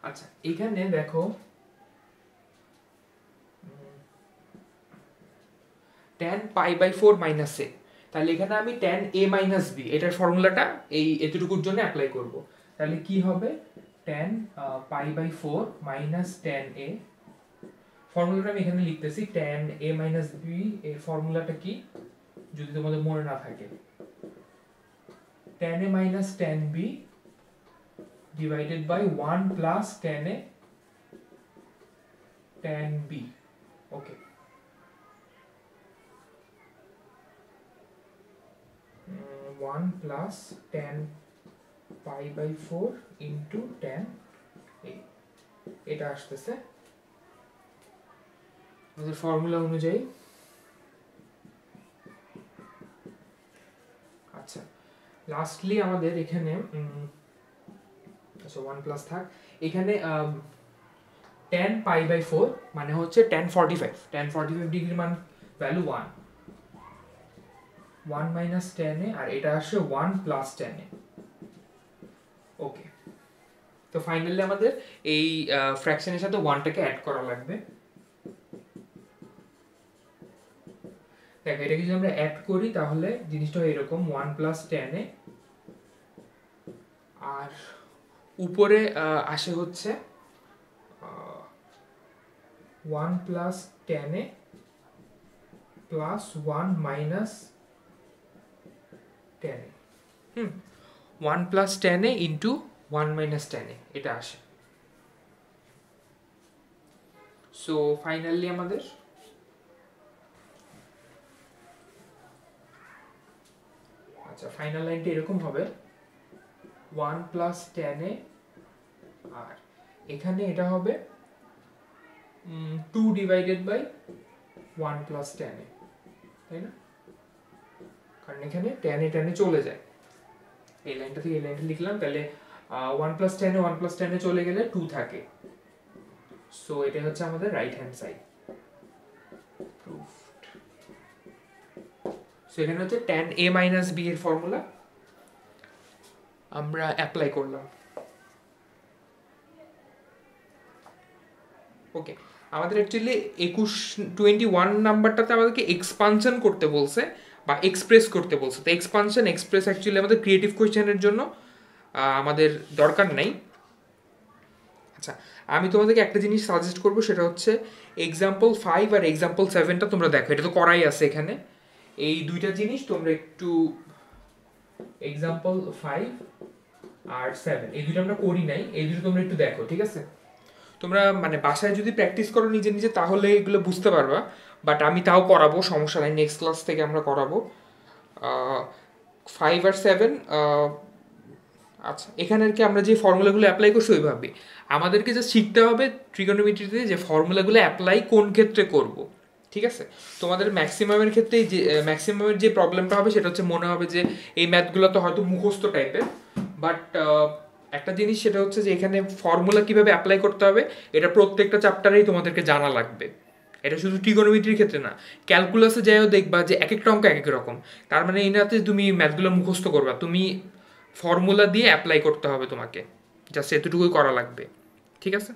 আচ্ছা এখানে দেখো 10 π/4 মাইনাস a, তাহলে এখানে আমি 10a মাইনাস b এটার ফর্মুলাটা এই এতটুকুর জন্য অ্যাপ্লাই করব। তাহলে কি হবে 10 π/4 মাইনাস 10a, ফর্মুলাটা আমি এখানে লিখতেছি 10a মাইনাস b এর ফর্মুলাটা কি যদি তোমাদের মনে না থাকে, 10a minus 10b divided by 1 plus 10a 10b। Okay, 1 plus 10 π/4 into 10a, এটা আসতেছে আমাদের ফর্মুলা অনুযায়ী। আচ্ছা লাস্টলি আমাদের এখানে আচ্ছা 1 প্লাস থাক, এখানে 10 π/4 মানে হচ্ছে 1045 ডিগ্রি মান ভ্যালু 1 মাইনাস 10a, আর এটা আসে 1 প্লাস 10a। ওকে, তো ফাইনালি আমাদের এই ফ্র্যাকশনের সাথে 1টাকে অ্যাড করা লাগবে। দেখো এটাকে যদি আমরা অ্যাড করি তাহলে জিনিসটা হয় এরকম 1 প্লাস 10a, আর উপরে আসে হচ্ছে 1 plus 10a plus 1 minus 10a। 1 plus 10a into 1 minus 10a এটা আসে। সো ফাইনালি আমাদের আচ্ছা ফাইনাল লাইনটা এরকম হবে 1 প্লাস 10a, আর এখানে এটা হবে 2 ডিভাইডেড বাই 1 প্লাস 10a, তাই না? কারণ এখানে 10a চলে যায়, এই লাইনটা থেকে এই লাইনটা লিখলাম, তাহলে 1 প্লাস 10a চলে গেলে 2 থাকে। সো এটা হচ্ছে আমাদের right hand side proofed. So এখানে হচ্ছে 10a মাইনাস b এর ফর্মুলা আমরা অ্যাপ্লাই করলাম। ওকে, আমাদের অ্যাকচুয়ালি 21 নাম্বারটাতে আমাদেরকে এক্সপানশন করতে বলছে বা এক্সপ্রেস করতে বলছে। তো এক্সপানশন এক্সপ্রেস অ্যাকচুয়ালি আমাদের ক্রিয়েটিভ কোয়েশ্চেনের জন্য আমাদের দরকার নাই। আচ্ছা আমি তোমাদেরকে একটা জিনিস সাজেস্ট করবো, সেটা হচ্ছে এক্সাম্পল 5 আর এক্সাম্পল 7টা তোমরা দেখো, এটা তো করাই আছে এখানে। এই দুইটা জিনিস তোমরা একটু এক্সাম্পল 5 আর 7 এই দুটো আমরা করি নাই, এই দুটো তোমরা একটু দেখো, ঠিক আছে? তোমরা মানে বাসায় যদি প্র্যাকটিস করো নিজে নিজে তাহলে এগুলো বুঝতে পারবা, বাট আমি তাও করাবো, সমস্যা নাই, নেক্সট ক্লাস থেকে আমরা করাবো 5 আর 7। আচ্ছা এখানে আর কি আমরা যে ফর্মুলাগুলো অ্যাপ্লাই করছি ওইভাবে আমাদেরকে জাস্ট শিখতে হবে ট্রিগোনোমেট্রিতে যে ফর্মুলাগুলো অ্যাপ্লাই কোন ক্ষেত্রে করব, ঠিক আছে? তোমাদের ম্যাক্সিমামের ক্ষেত্রে যে ম্যাক্সিমামের যে প্রবলেমটা হবে সেটা হচ্ছে মনে হবে যে এই ম্যাথগুলো তো হয়তো মুখস্থ টাইপের, বাট একটা জিনিস সেটা হচ্ছে যে এখানে ফর্মুলা কিভাবে অ্যাপ্লাই করতে হবে এটা প্রত্যেকটা চ্যাপ্টারেই তোমাদেরকে জানা লাগবে। এটা শুধু ট্রিগোনোমেট্রির ক্ষেত্রে না, ক্যালকুলাসে যাইও দেখবা যে এক একটা অঙ্ক এক এক রকম, তার মানে এই নাতে তুমি ম্যাথগুলো মুখস্থ করবা, তুমি ফর্মুলা দিয়ে অ্যাপ্লাই করতে হবে তোমাকে, জাস্ট এতটুকুই করা লাগবে, ঠিক আছে?